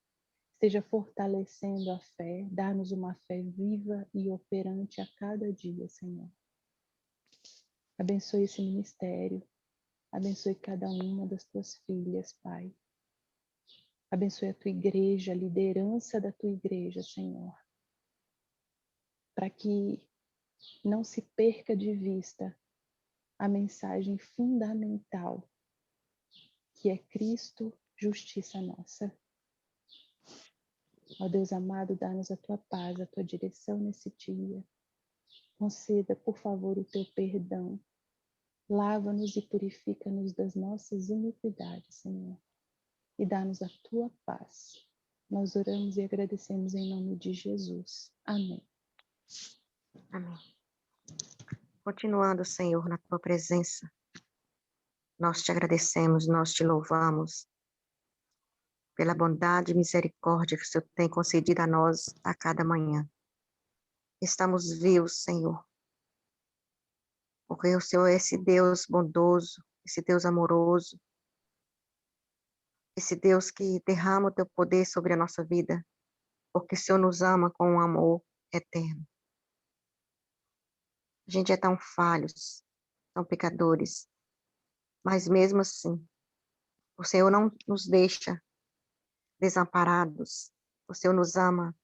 esteja fortalecendo a fé, dá-nos uma fé viva e operante a cada dia, Senhor. Abençoe esse ministério, abençoe cada uma das tuas filhas, Pai. Abençoe a tua igreja, a liderança da tua igreja, Senhor. Para que não se perca de vista a mensagem fundamental, que é Cristo, justiça nossa. Ó Deus amado, dá-nos a tua paz, a tua direção nesse dia. Conceda, por favor, o teu perdão. Lava-nos e purifica-nos das nossas iniquidades, Senhor. E dá-nos a tua paz. Nós oramos e agradecemos em nome de Jesus. Amém. Amém. Continuando, Senhor, na tua presença, nós te agradecemos, nós te louvamos pela bondade e misericórdia que o Senhor tem concedido a nós a cada manhã. Estamos vivos, Senhor, porque o Senhor é esse Deus bondoso, esse Deus amoroso, esse Deus que derrama o teu poder sobre a nossa vida, porque o Senhor nos ama com um amor eterno. A gente é tão falhos, tão pecadores, mas mesmo assim, o Senhor não nos deixa desamparados, o Senhor nos ama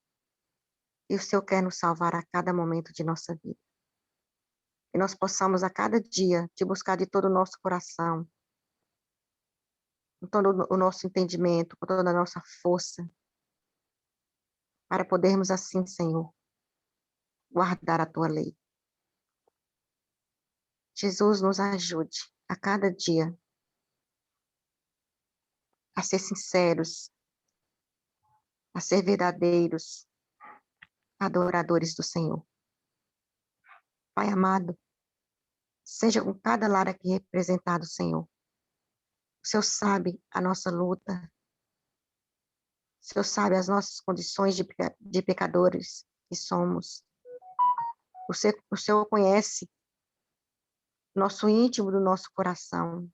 e o Senhor quer nos salvar a cada momento de nossa vida. Que nós possamos a cada dia te buscar de todo o nosso coração, com todo o nosso entendimento, com toda a nossa força, para podermos assim, Senhor, guardar a tua lei. Jesus, nos ajude a cada dia a ser sinceros, a ser verdadeiros adoradores do Senhor. Pai amado, seja com cada lar aqui representado, Senhor. O Senhor sabe a nossa luta. O Senhor sabe as nossas condições de pecadores que somos. O Senhor conhece nosso íntimo do nosso coração.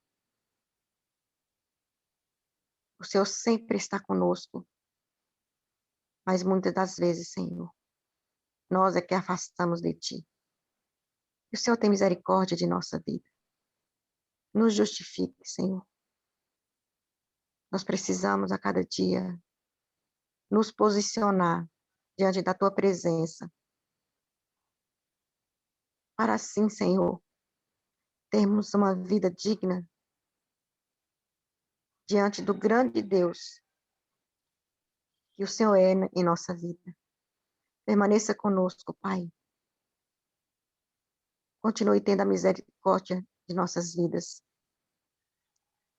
O Senhor sempre está conosco. Mas muitas das vezes, Senhor, nós é que afastamos de Ti. E o Senhor tem misericórdia de nossa vida. Nos justifique, Senhor. Nós precisamos a cada dia nos posicionar diante da Tua presença para assim, Senhor, termos uma vida digna diante do grande Deus que o Senhor é em nossa vida. Permaneça conosco, Pai. Continue tendo a misericórdia de nossas vidas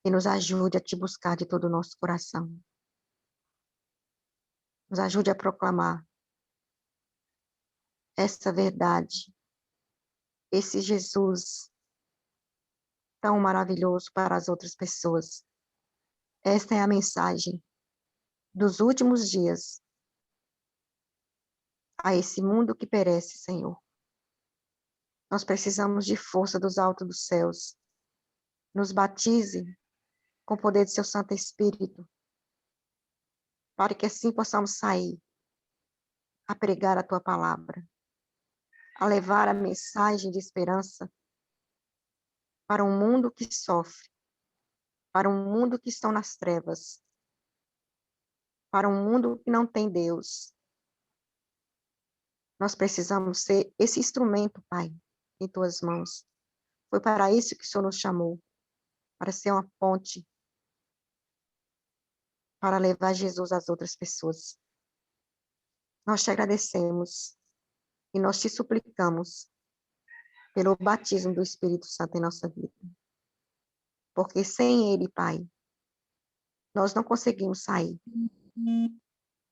e nos ajude a te buscar de todo o nosso coração. Nos ajude a proclamar essa verdade, esse Jesus tão maravilhoso para as outras pessoas. Esta é a mensagem dos últimos dias a esse mundo que perece, Senhor. Nós precisamos de força dos altos dos céus. Nos batize com o poder de seu Santo Espírito, para que assim possamos sair a pregar a tua palavra, a levar a mensagem de esperança para um mundo que sofre, para um mundo que está nas trevas, para um mundo que não tem Deus. Nós precisamos ser esse instrumento, Pai, em tuas mãos. Foi para isso que o Senhor nos chamou, para ser uma ponte, para levar Jesus às outras pessoas. Nós te agradecemos e nós te suplicamos pelo batismo do Espírito Santo em nossa vida. Porque sem ele, Pai, nós não conseguimos sair.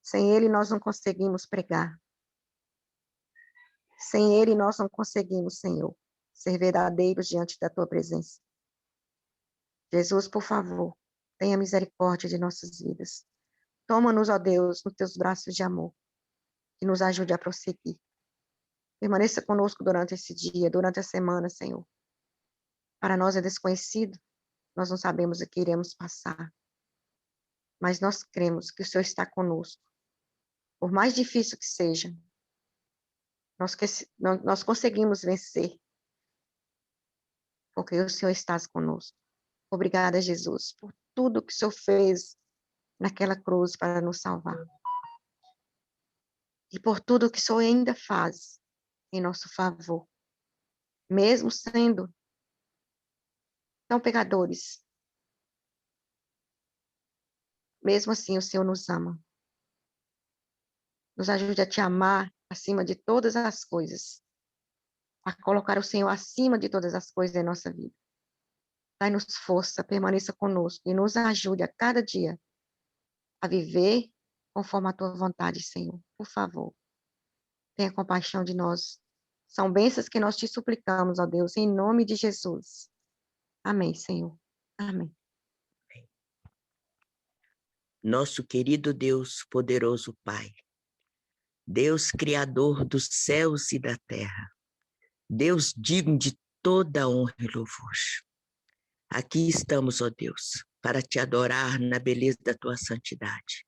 Sem ele, nós não conseguimos pregar. Sem ele, nós não conseguimos, Senhor, ser verdadeiros diante da tua presença. Jesus, por favor, tenha misericórdia de nossas vidas. Toma-nos, ó Deus, nos teus braços de amor e nos ajude a prosseguir. Permaneça conosco durante esse dia, durante a semana, Senhor. Para nós é desconhecido, nós não sabemos o que iremos passar, mas nós cremos que o Senhor está conosco. Por mais difícil que seja, nós conseguimos vencer, porque o Senhor está conosco. Obrigada, Jesus, por tudo que o Senhor fez naquela cruz para nos salvar. E por tudo que o Senhor ainda faz em nosso favor. Mesmo sendo tão pecadores, mesmo assim o Senhor nos ama. Nos ajude a te amar acima de todas as coisas. A colocar o Senhor acima de todas as coisas em nossa vida. Dai-nos força, permaneça conosco e nos ajude a cada dia a viver conforme a tua vontade, Senhor. Por favor, tenha compaixão de nós. São bênçãos que nós te suplicamos, ó Deus, em nome de Jesus. Amém, Senhor. Amém. Nosso querido Deus, poderoso Pai, Deus criador dos céus e da terra, Deus digno de toda honra e louvor. Aqui estamos, ó Deus, para te adorar na beleza da tua santidade.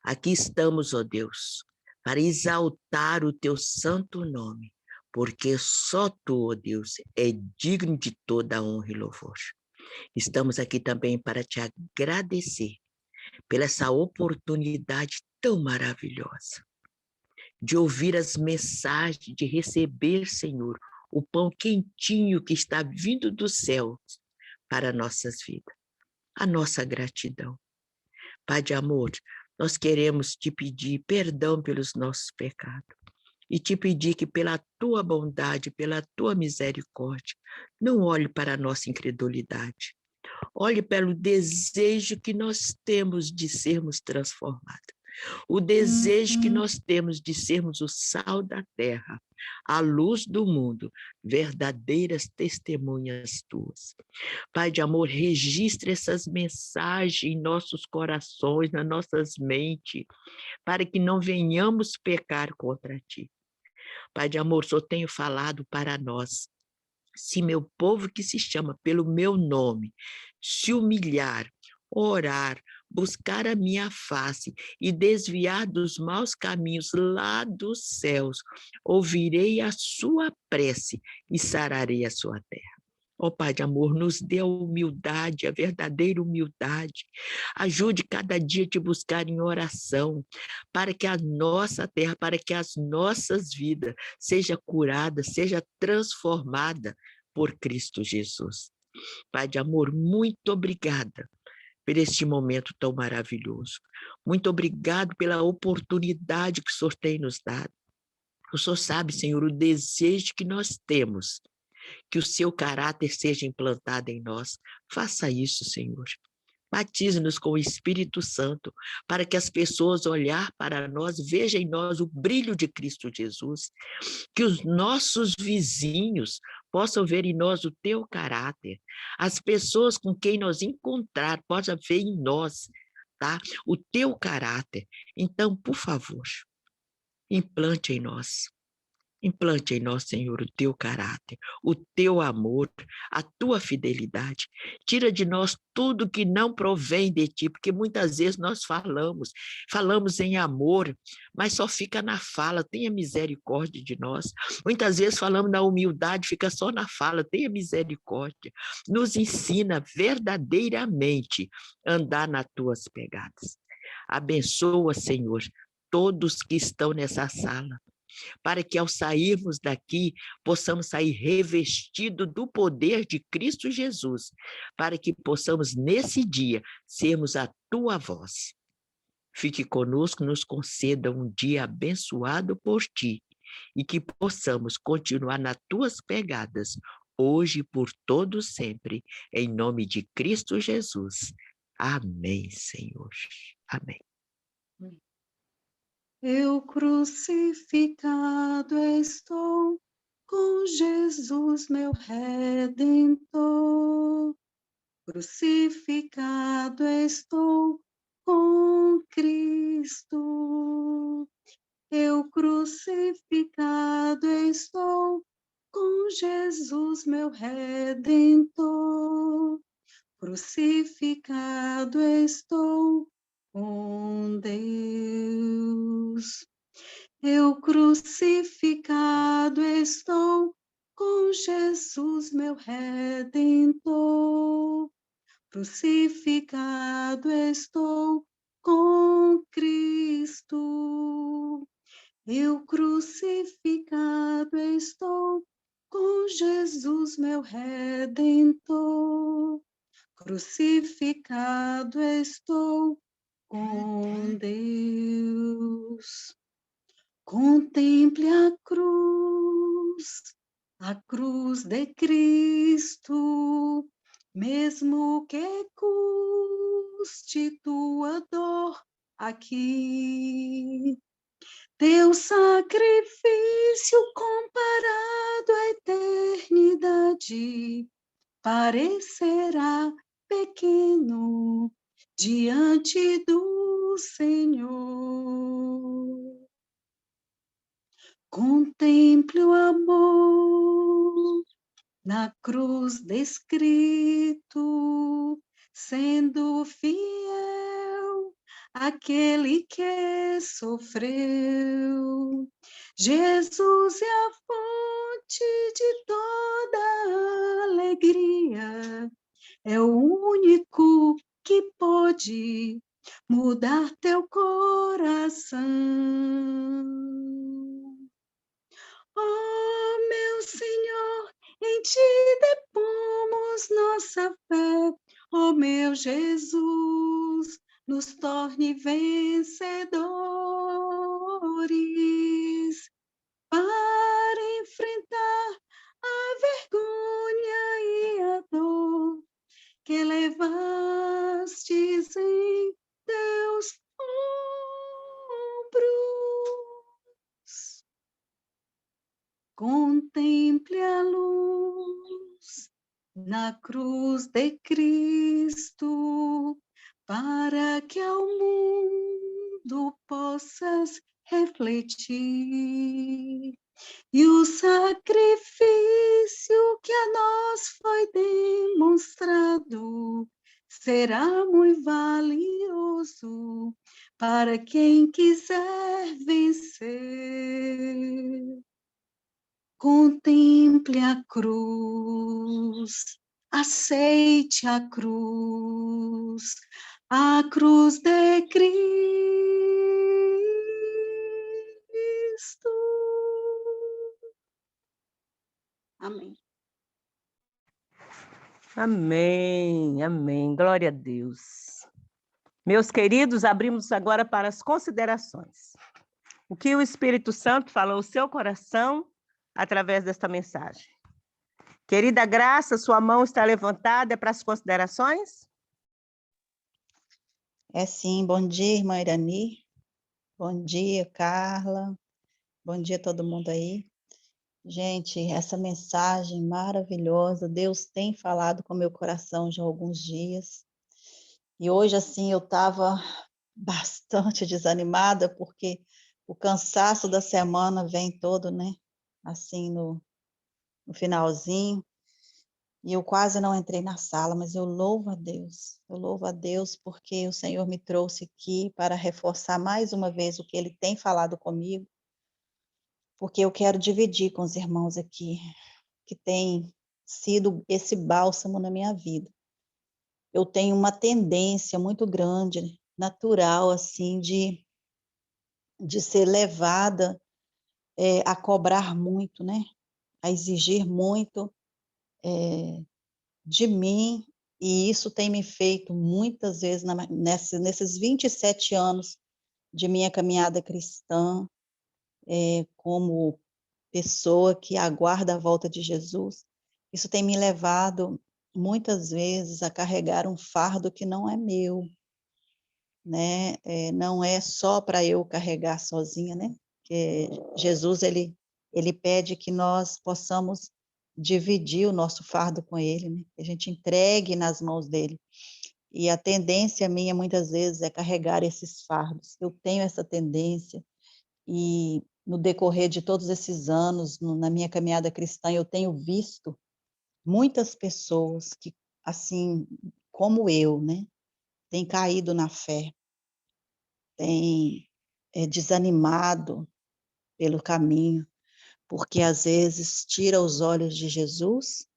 Aqui estamos, ó Deus, para exaltar o teu santo nome, porque só tu, ó Deus, é digno de toda honra e louvor. Estamos aqui também para te agradecer pela essa oportunidade tão maravilhosa de ouvir as mensagens, de receber, Senhor, o pão quentinho que está vindo do céu para nossas vidas. A nossa gratidão. Pai de amor, nós queremos te pedir perdão pelos nossos pecados e te pedir que pela tua bondade, pela tua misericórdia, não olhe para a nossa incredulidade. Olhe pelo desejo que nós temos de sermos transformados. O desejo que nós temos de sermos o sal da terra, a luz do mundo, verdadeiras testemunhas tuas. Pai de amor, registre essas mensagens em nossos corações, nas nossas mentes, para que não venhamos pecar contra ti. Pai de amor, só tenho falado para nós. Se meu povo que se chama pelo meu nome se humilhar, orar, buscar a minha face e desviar dos maus caminhos lá dos céus, ouvirei a sua prece e sararei a sua terra. Ó Pai de amor, nos dê a humildade, a verdadeira humildade. Ajude cada dia a te buscar em oração, para que a nossa terra, para que as nossas vidas seja curada, seja transformada por Cristo Jesus. Pai de amor, muito obrigada por este momento tão maravilhoso. Muito obrigado pela oportunidade que o Senhor tem nos dado. O Senhor sabe, Senhor, o desejo que nós temos, que o seu caráter seja implantado em nós. Faça isso, Senhor. Batize-nos com o Espírito Santo, para que as pessoas olhar para nós, vejam em nós o brilho de Cristo Jesus, que os nossos vizinhos possam ver em nós o teu caráter, as pessoas com quem nós encontrar possam ver em nós, tá? O teu caráter. Então, por favor, implante em nós. Implante em nós, Senhor, o teu caráter, o teu amor, a tua fidelidade. Tira de nós tudo que não provém de ti, porque muitas vezes nós falamos em amor, mas só fica na fala. Tenha misericórdia de nós. Muitas vezes falamos na humildade, fica só na fala. Tenha misericórdia. Nos ensina verdadeiramente a andar nas tuas pegadas. Abençoa, Senhor, todos que estão nessa sala, para que ao sairmos daqui, possamos sair revestidos do poder de Cristo Jesus, para que possamos nesse dia sermos a tua voz. Fique conosco, nos conceda um dia abençoado por ti, e que possamos continuar nas tuas pegadas, hoje e por todo sempre, em nome de Cristo Jesus. Amém, Senhor. Amém. Eu crucificado estou com Jesus, meu Redentor. Crucificado estou com Cristo. Eu crucificado estou com Jesus, meu Redentor. Crucificado estou com Deus. Eu crucificado estou com Jesus, meu Redentor. Crucificado estou com Cristo. Eu crucificado estou com Jesus, meu Redentor. Crucificado estou com Deus. Contemple a cruz de Cristo, mesmo que custe tua dor aqui. Teu sacrifício comparado à eternidade parecerá pequeno diante do Senhor. Contemple o amor na cruz descrito, sendo fiel àquele que sofreu. Jesus é a fonte de toda alegria, é o único que pode mudar teu coração. Oh, meu Senhor, em ti depomos nossa fé. Oh, meu Jesus, nos torne vencedores para enfrentar a vergonha e a dor que levastes em teus ombros. Contemple a luz na cruz de Cristo, para que ao mundo possas refletir. E o sacrifício que a nós foi demonstrado será muito valioso para quem quiser vencer. contemple a cruz, aceite a cruz de Cristo. Amém. Amém, amém. Glória a Deus. Meus queridos, abrimos agora para as considerações. O que o Espírito Santo falou ao seu coração através desta mensagem? Querida Graça, sua mão está levantada para as considerações? É sim, bom dia, irmã Irani. Bom dia, Carla. Bom dia a todo mundo aí. Gente, essa mensagem maravilhosa, Deus tem falado com meu coração já há alguns dias. E hoje, assim, eu estava bastante desanimada, porque o cansaço da semana vem todo, né? Assim, no finalzinho. E eu quase não entrei na sala, mas eu louvo a Deus porque o Senhor me trouxe aqui para reforçar mais uma vez o que Ele tem falado comigo, porque eu quero dividir com os irmãos aqui, que tem sido esse bálsamo na minha vida. Eu tenho uma tendência muito grande, natural, assim, de ser levada a cobrar muito, né? A exigir muito de mim, e isso tem me feito muitas vezes, nesses 27 anos de minha caminhada cristã, como pessoa que aguarda a volta de Jesus, isso tem me levado muitas vezes a carregar um fardo que não é meu, né? Não é só para eu carregar sozinha, né? Que Jesus, ele pede que nós possamos dividir o nosso fardo com ele, né? Que a gente entregue nas mãos dele. E a tendência minha, muitas vezes, é carregar esses fardos. Eu tenho essa tendência, e no decorrer de todos esses anos, na minha caminhada cristã, eu tenho visto muitas pessoas que, assim, como eu, né, têm caído na fé, têm desanimado pelo caminho, porque às vezes tira os olhos de Jesus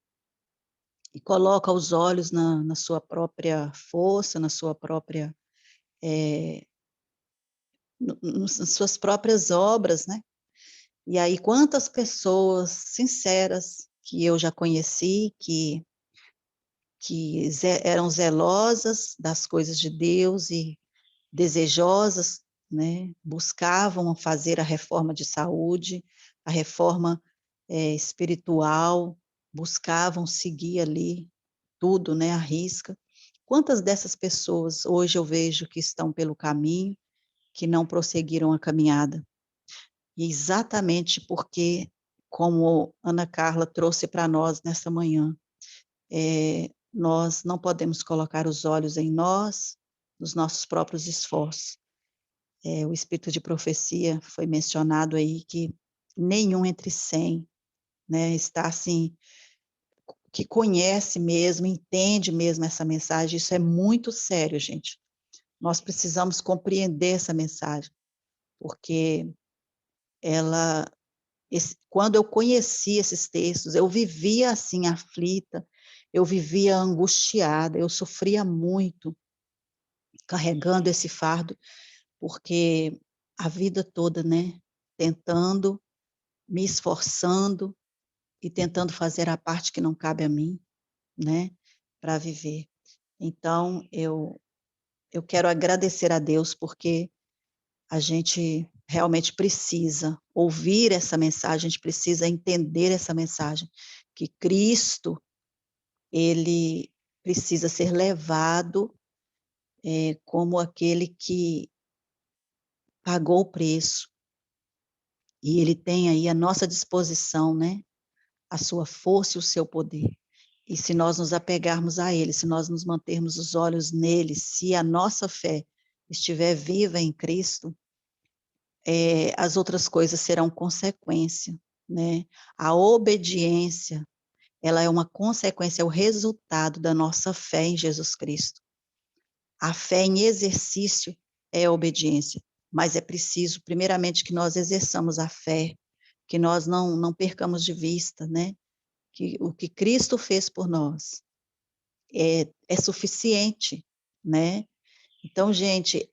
e coloca os olhos na sua própria força, na sua própria, nas suas próprias obras, né? E aí quantas pessoas sinceras que eu já conheci, que eram zelosas das coisas de Deus e desejosas, né? Buscavam fazer a reforma de saúde, a reforma espiritual, buscavam seguir ali tudo, né, à risca. Quantas dessas pessoas hoje eu vejo que estão pelo caminho, que não prosseguiram a caminhada? E exatamente porque, como Ana Carla trouxe para nós nessa manhã, nós não podemos colocar os olhos em nós, nos nossos próprios esforços. O espírito de profecia foi mencionado aí, que nenhum entre 100, né, está assim, que conhece mesmo, entende mesmo essa mensagem. Isso é muito sério, gente. Nós precisamos compreender essa mensagem, porque quando eu conheci esses textos, eu vivia assim, aflita, eu vivia angustiada, eu sofria muito carregando esse fardo, porque a vida toda, né, tentando, me esforçando e tentando fazer a parte que não cabe a mim, né, para viver. Então, eu quero agradecer a Deus, porque a gente realmente precisa ouvir essa mensagem, a gente precisa entender essa mensagem, que Cristo, ele precisa ser levado como aquele que pagou o preço, e ele tem aí à nossa disposição, né, a sua força e o seu poder. E se nós nos apegarmos a ele, se nós nos mantermos os olhos nele, se a nossa fé estiver viva em Cristo, as outras coisas serão consequência, né? A obediência, ela é uma consequência, é o resultado da nossa fé em Jesus Cristo. A fé em exercício é a obediência, mas é preciso, primeiramente, que nós exerçamos a fé, que nós não percamos de vista, né? Que o que Cristo fez por nós é suficiente, né? Então, gente,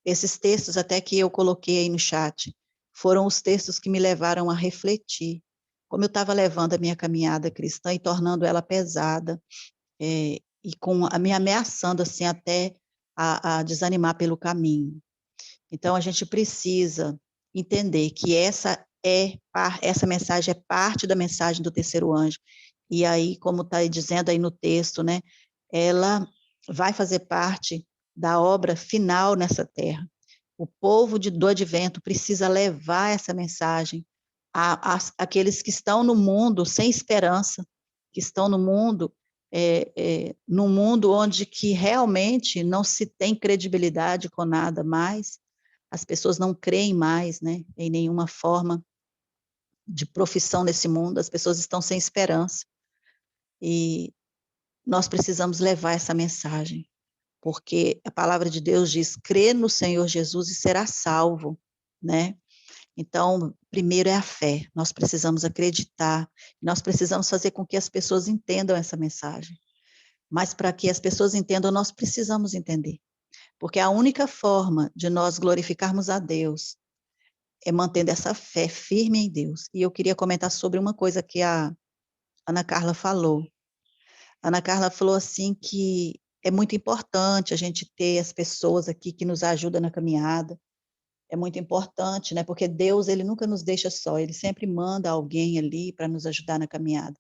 esses textos até que eu coloquei aí no chat, foram os textos que me levaram a refletir, como eu estava levando a minha caminhada cristã e tornando ela pesada, e me ameaçando assim até a desanimar pelo caminho. Então, a gente precisa entender que essa mensagem é parte da mensagem do terceiro anjo, e aí, como está dizendo aí no texto, né, ela vai fazer parte da obra final nessa terra. O povo do advento precisa levar essa mensagem àqueles que estão no mundo sem esperança, que estão no mundo, num mundo onde que realmente não se tem credibilidade com nada mais, as pessoas não creem mais, né, em nenhuma forma de profissão nesse mundo, as pessoas estão sem esperança. E nós precisamos levar essa mensagem, porque a palavra de Deus diz: crê no Senhor Jesus e será salvo, né? Então, primeiro é a fé, nós precisamos acreditar, nós precisamos fazer com que as pessoas entendam essa mensagem. Mas para que as pessoas entendam, nós precisamos entender, porque a única forma de nós glorificarmos a Deus é mantendo essa fé firme em Deus. E eu queria comentar sobre uma coisa que a Ana Carla falou. A Ana Carla falou assim que é muito importante a gente ter as pessoas aqui que nos ajudam na caminhada. É muito importante, né? Porque Deus, ele nunca nos deixa só, ele sempre manda alguém ali para nos ajudar na caminhada.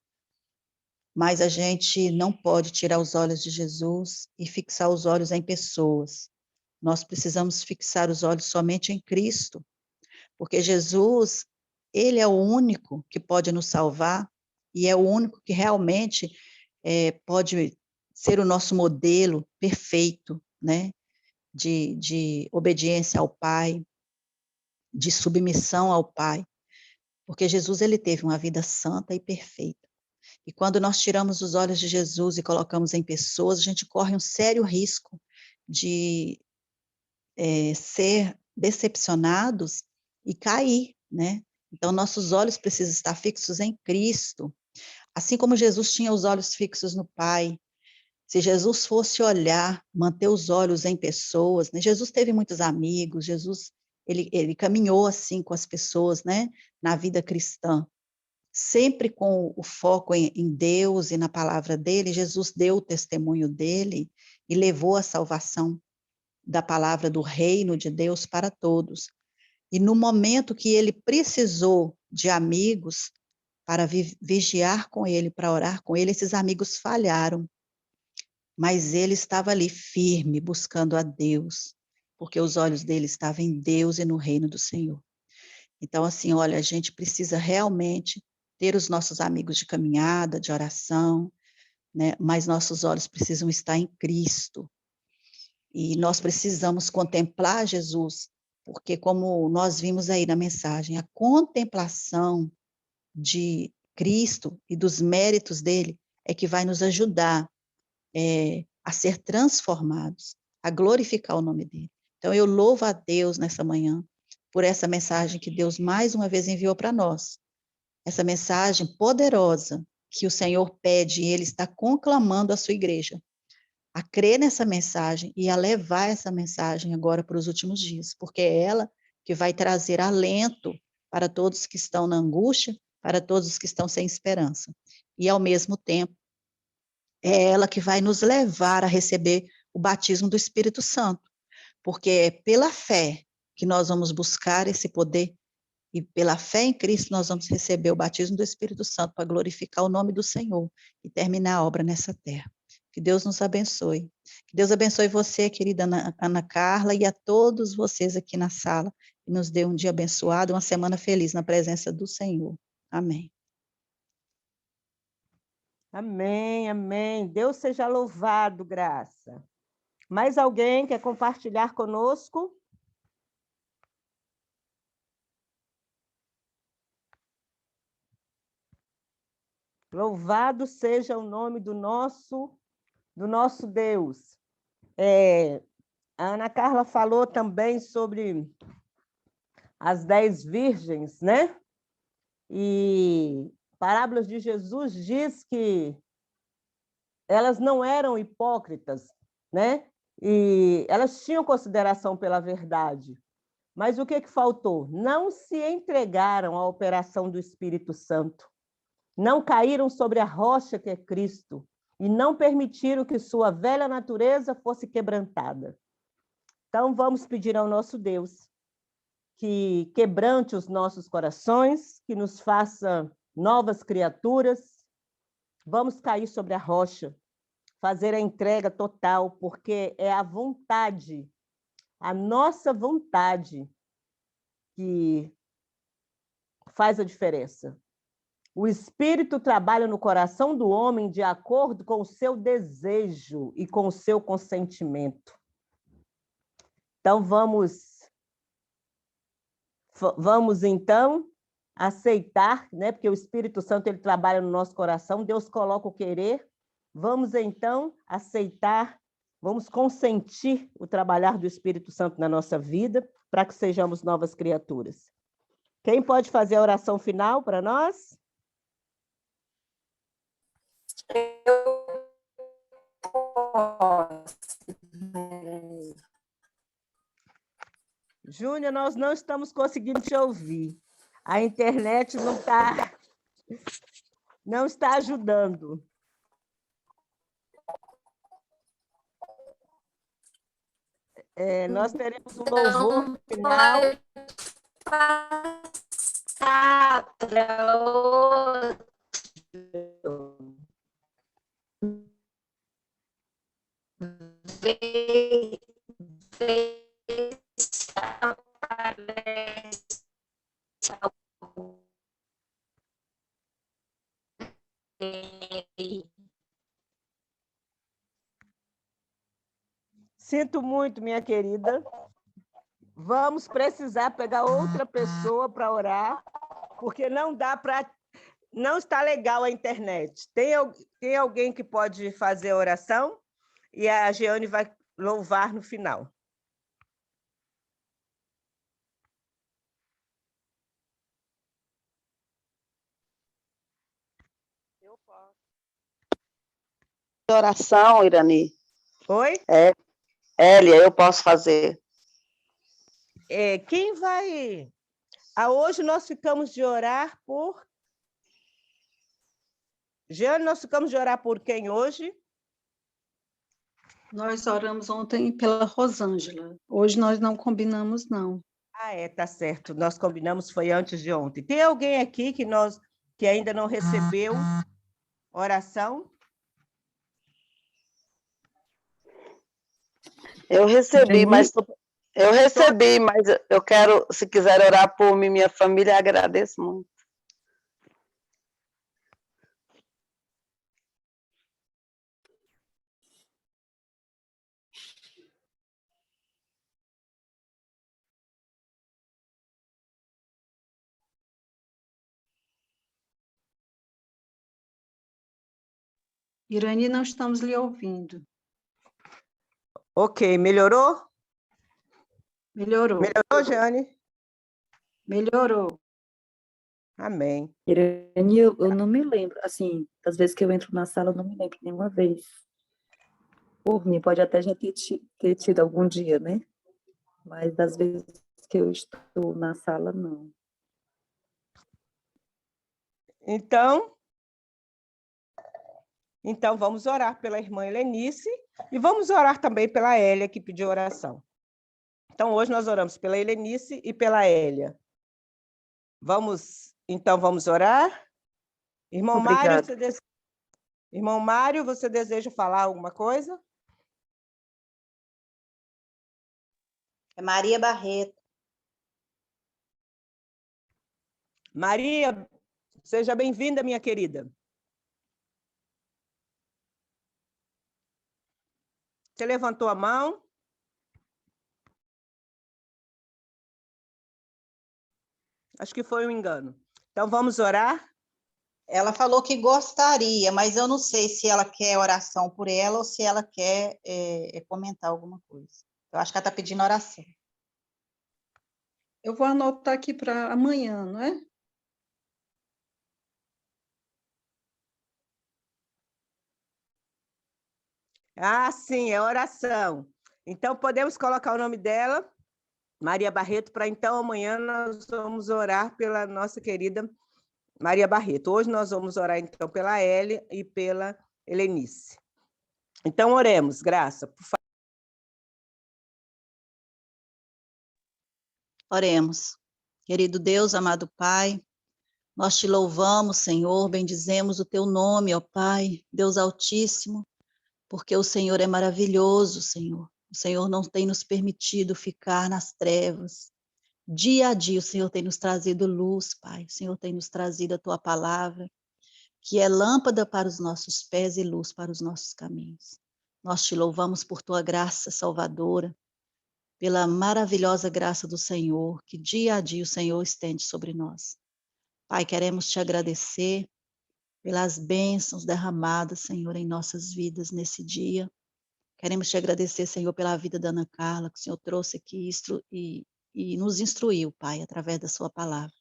Mas a gente não pode tirar os olhos de Jesus e fixar os olhos em pessoas. Nós precisamos fixar os olhos somente em Cristo, porque Jesus, ele é o único que pode nos salvar e é o único que realmente pode ser o nosso modelo perfeito, né? De obediência ao Pai, de submissão ao Pai, porque Jesus, ele teve uma vida santa e perfeita. E quando nós tiramos os olhos de Jesus e colocamos em pessoas, a gente corre um sério risco de ser decepcionados e cair, né? Então, nossos olhos precisam estar fixos em Cristo, assim como Jesus tinha os olhos fixos no Pai. Se Jesus fosse olhar, manter os olhos em pessoas, né? Jesus teve muitos amigos, Jesus, ele caminhou assim com as pessoas, né? Na vida cristã, sempre com o foco em Deus e na palavra dele. Jesus deu o testemunho dele e levou a salvação da palavra do reino de Deus para todos. E no momento que ele precisou de amigos para vigiar com ele, para orar com ele, esses amigos falharam. Mas ele estava ali firme, buscando a Deus, porque os olhos dele estavam em Deus e no reino do Senhor. Então, assim, olha, a gente precisa realmente ter os nossos amigos de caminhada, de oração, né? Mas nossos olhos precisam estar em Cristo. E nós precisamos contemplar Jesus, porque como nós vimos aí na mensagem, a contemplação de Cristo e dos méritos dele é que vai nos ajudar a ser transformados, a glorificar o nome dele. Então, eu louvo a Deus nessa manhã por essa mensagem que Deus mais uma vez enviou para nós. Essa mensagem poderosa que o Senhor pede e ele está conclamando a sua igreja a crer nessa mensagem e a levar essa mensagem agora para os últimos dias, porque é ela que vai trazer alento para todos que estão na angústia, para todos os que estão sem esperança. E, ao mesmo tempo, é ela que vai nos levar a receber o batismo do Espírito Santo, porque é pela fé que nós vamos buscar esse poder e pela fé em Cristo nós vamos receber o batismo do Espírito Santo para glorificar o nome do Senhor e terminar a obra nessa terra. Que Deus nos abençoe. Que Deus abençoe você, querida Ana Carla, e a todos vocês aqui na sala, e nos dê um dia abençoado, uma semana feliz na presença do Senhor. Amém. Amém, amém. Deus seja louvado, Graça. Mais alguém quer compartilhar conosco? Louvado seja o nome do nosso Deus. A Ana Carla falou também sobre as 10 virgens, né? E Parábolas de Jesus diz que elas não eram hipócritas, né? E elas tinham consideração pela verdade. Mas o que faltou? Não se entregaram à operação do Espírito Santo. Não caíram sobre a rocha que é Cristo e não permitiram que sua velha natureza fosse quebrantada. Então, vamos pedir ao nosso Deus que quebrante os nossos corações, que nos faça novas criaturas. Vamos cair sobre a rocha, fazer a entrega total, porque é a vontade, a nossa vontade, que faz a diferença. O Espírito trabalha no coração do homem de acordo com o seu desejo e com o seu consentimento. Então, vamos então, aceitar, né? Porque o Espírito Santo ele trabalha no nosso coração, Deus coloca o querer. Vamos, então, aceitar, vamos consentir o trabalhar do Espírito Santo na nossa vida, para que sejamos novas criaturas. Quem pode fazer a oração final para nós? Eu posso. Júnior, nós não estamos conseguindo te ouvir. A internet não está ajudando. Nós teremos um louvor final. Sinto muito, minha querida. Vamos precisar pegar outra pessoa para orar, porque não dá para... Não está legal a internet. Tem alguém que pode fazer a oração? E a Jeane vai louvar no final. Eu posso. Oração, Irani. Oi? Hélia, eu posso fazer. Quem vai... Hoje nós ficamos de orar por... Jeane, nós ficamos de orar por quem hoje? Nós oramos ontem pela Rosângela. Hoje nós não combinamos, não. Tá certo. Nós combinamos, foi antes de ontem. Tem alguém aqui que ainda não recebeu oração? Eu recebi, mas eu quero, se quiser orar por mim e minha família, agradeço muito. Irani, não estamos lhe ouvindo. Ok, melhorou? Melhorou. Melhorou, Jeane? Melhorou. Amém. Irani, eu não me lembro, assim, das vezes que eu entro na sala, eu não me lembro nenhuma vez. Por mim, pode até já ter tido algum dia, né? Mas das vezes que eu estou na sala, não. Então, vamos orar pela irmã Helenice e vamos orar também pela Hélia, que pediu oração. Então, hoje nós oramos pela Helenice e pela Hélia. Então, vamos orar? Irmão Mário, você deseja falar alguma coisa? É Maria Barreto. Maria, seja bem-vinda, minha querida. Você levantou a mão? Acho que foi um engano. Então, vamos orar? Ela falou que gostaria, mas eu não sei se ela quer oração por ela ou se ela quer comentar alguma coisa. Eu acho que ela está pedindo oração. Eu vou anotar aqui para amanhã, não é? Ah, sim, é oração. Então, podemos colocar o nome dela, Maria Barreto, para então amanhã nós vamos orar pela nossa querida Maria Barreto. Hoje nós vamos orar então pela Eli e pela Helenice. Então, oremos, Graça, por favor. Oremos. Querido Deus, amado Pai, nós te louvamos, Senhor, bendizemos o teu nome, ó Pai, Deus Altíssimo, porque o Senhor é maravilhoso, Senhor. O Senhor não tem nos permitido ficar nas trevas. Dia a dia o Senhor tem nos trazido luz, Pai. O Senhor tem nos trazido a tua palavra, que é lâmpada para os nossos pés e luz para os nossos caminhos. Nós te louvamos por tua graça salvadora, pela maravilhosa graça do Senhor, que dia a dia o Senhor estende sobre nós. Pai, queremos te agradecer pelas bênçãos derramadas, Senhor, em nossas vidas nesse dia. Queremos te agradecer, Senhor, pela vida da Ana Carla, que o Senhor trouxe aqui e nos instruiu, Pai, através da sua palavra.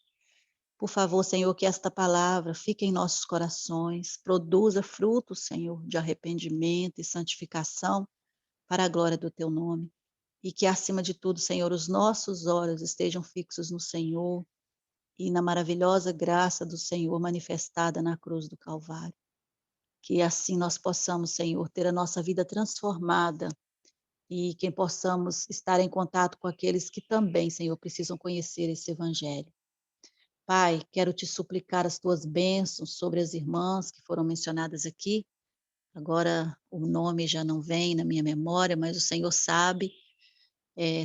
Por favor, Senhor, que esta palavra fique em nossos corações, produza frutos, Senhor, de arrependimento e santificação para a glória do teu nome. E que, acima de tudo, Senhor, os nossos olhos estejam fixos no Senhor e na maravilhosa graça do Senhor manifestada na cruz do Calvário. Que assim nós possamos, Senhor, ter a nossa vida transformada e que possamos estar em contato com aqueles que também, Senhor, precisam conhecer esse Evangelho. Pai, quero te suplicar as tuas bênçãos sobre as irmãs que foram mencionadas aqui. Agora o nome já não vem na minha memória, mas o Senhor sabe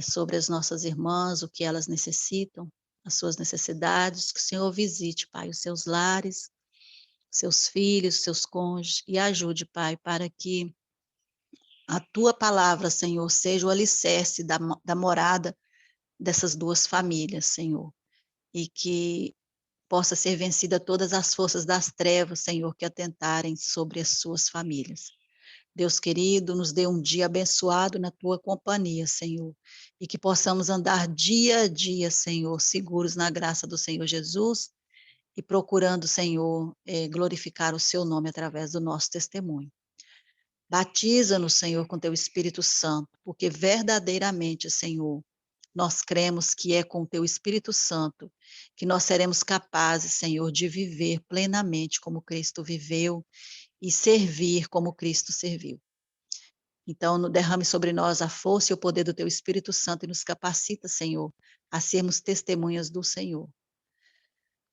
sobre as nossas irmãs, o que elas necessitam, as suas necessidades, que o Senhor visite, Pai, os seus lares, seus filhos, seus cônjuges, e ajude, Pai, para que a tua palavra, Senhor, seja o alicerce da morada dessas duas famílias, Senhor, e que possa ser vencida todas as forças das trevas, Senhor, que atentarem sobre as suas famílias. Deus querido, nos dê um dia abençoado na tua companhia, Senhor, e que possamos andar dia a dia, Senhor, seguros na graça do Senhor Jesus e procurando, Senhor, glorificar o seu nome através do nosso testemunho. Batiza-nos, Senhor, com teu Espírito Santo, porque verdadeiramente, Senhor, nós cremos que é com o teu Espírito Santo que nós seremos capazes, Senhor, de viver plenamente como Cristo viveu e servir como Cristo serviu. Então, derrame sobre nós a força e o poder do teu Espírito Santo e nos capacita, Senhor, a sermos testemunhas do Senhor.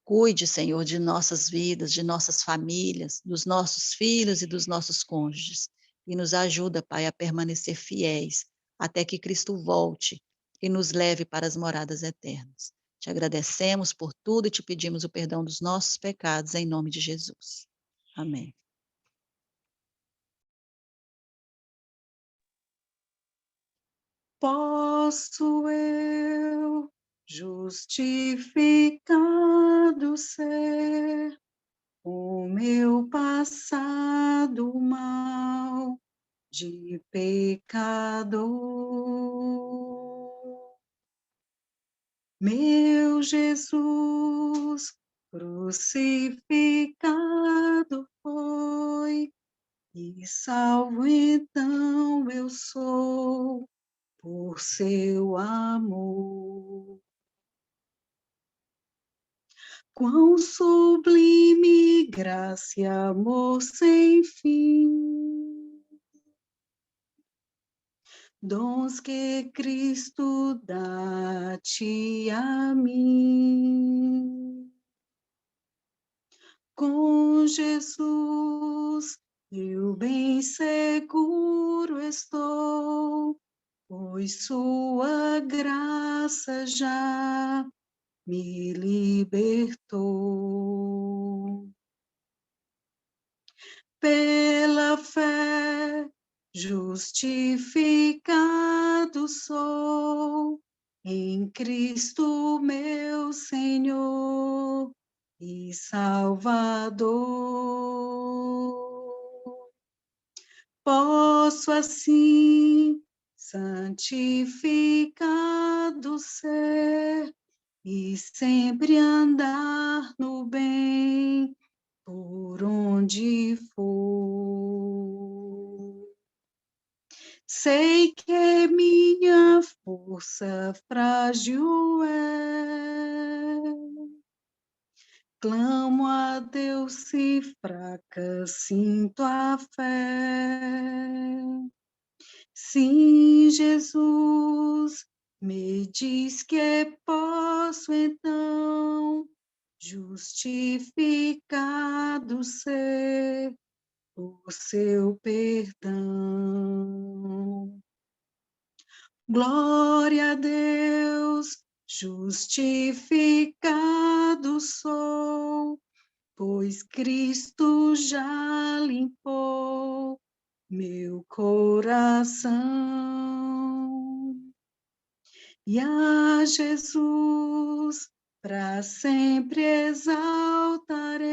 Cuide, Senhor, de nossas vidas, de nossas famílias, dos nossos filhos e dos nossos cônjuges. E nos ajuda, Pai, a permanecer fiéis até que Cristo volte e nos leve para as moradas eternas. Te agradecemos por tudo e te pedimos o perdão dos nossos pecados, em nome de Jesus. Amém. Posso eu, justificado ser, o meu passado mal de pecador. Meu Jesus crucificado foi, e salvo então eu sou, por seu amor. Quão sublime graça e amor sem fim, dons que Cristo dá-te a mim. Com Jesus eu bem seguro estou, pois sua graça já me libertou. Pela fé justificado sou, em Cristo meu Senhor e Salvador. Posso assim santificado ser e sempre andar no bem por onde for. Sei que minha força frágil é. Clamo a Deus se fraca sinto a fé. Sim, Jesus me diz que posso então justificado ser por seu perdão. Glória a Deus, justificado sou, pois Cristo já limpou meu coração. E a Jesus para sempre exaltarei,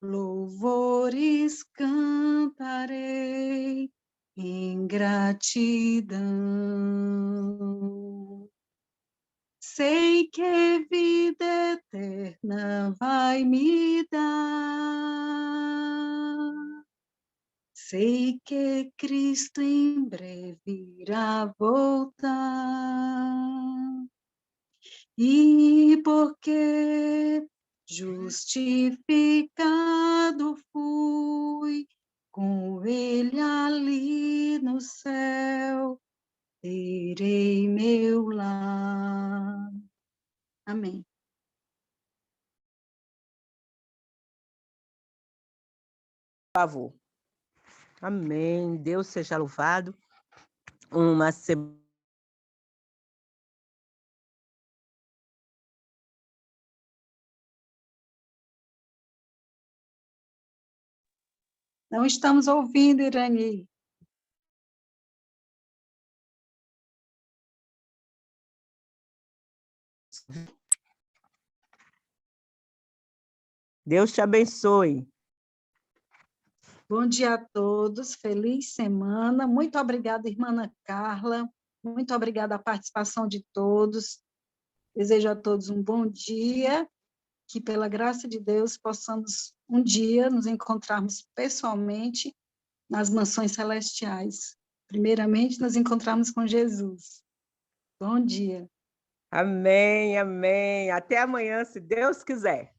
louvores cantarei em gratidão. Sei que vida eterna vai me dar. Sei que Cristo em breve irá voltar. E porque justificado fui, com Ele ali no céu, terei meu lar. Amém. Por favor. Amém. Deus seja louvado. Uma semana. Não estamos ouvindo, Irani. Deus te abençoe. Bom dia a todos, feliz semana. Muito obrigada, irmã Ana Carla. Muito obrigada a participação de todos. Desejo a todos um bom dia, que pela graça de Deus possamos um dia nos encontrarmos pessoalmente nas mansões celestiais. Primeiramente, nos encontrarmos com Jesus. Bom dia. Amém, amém. Até amanhã, se Deus quiser.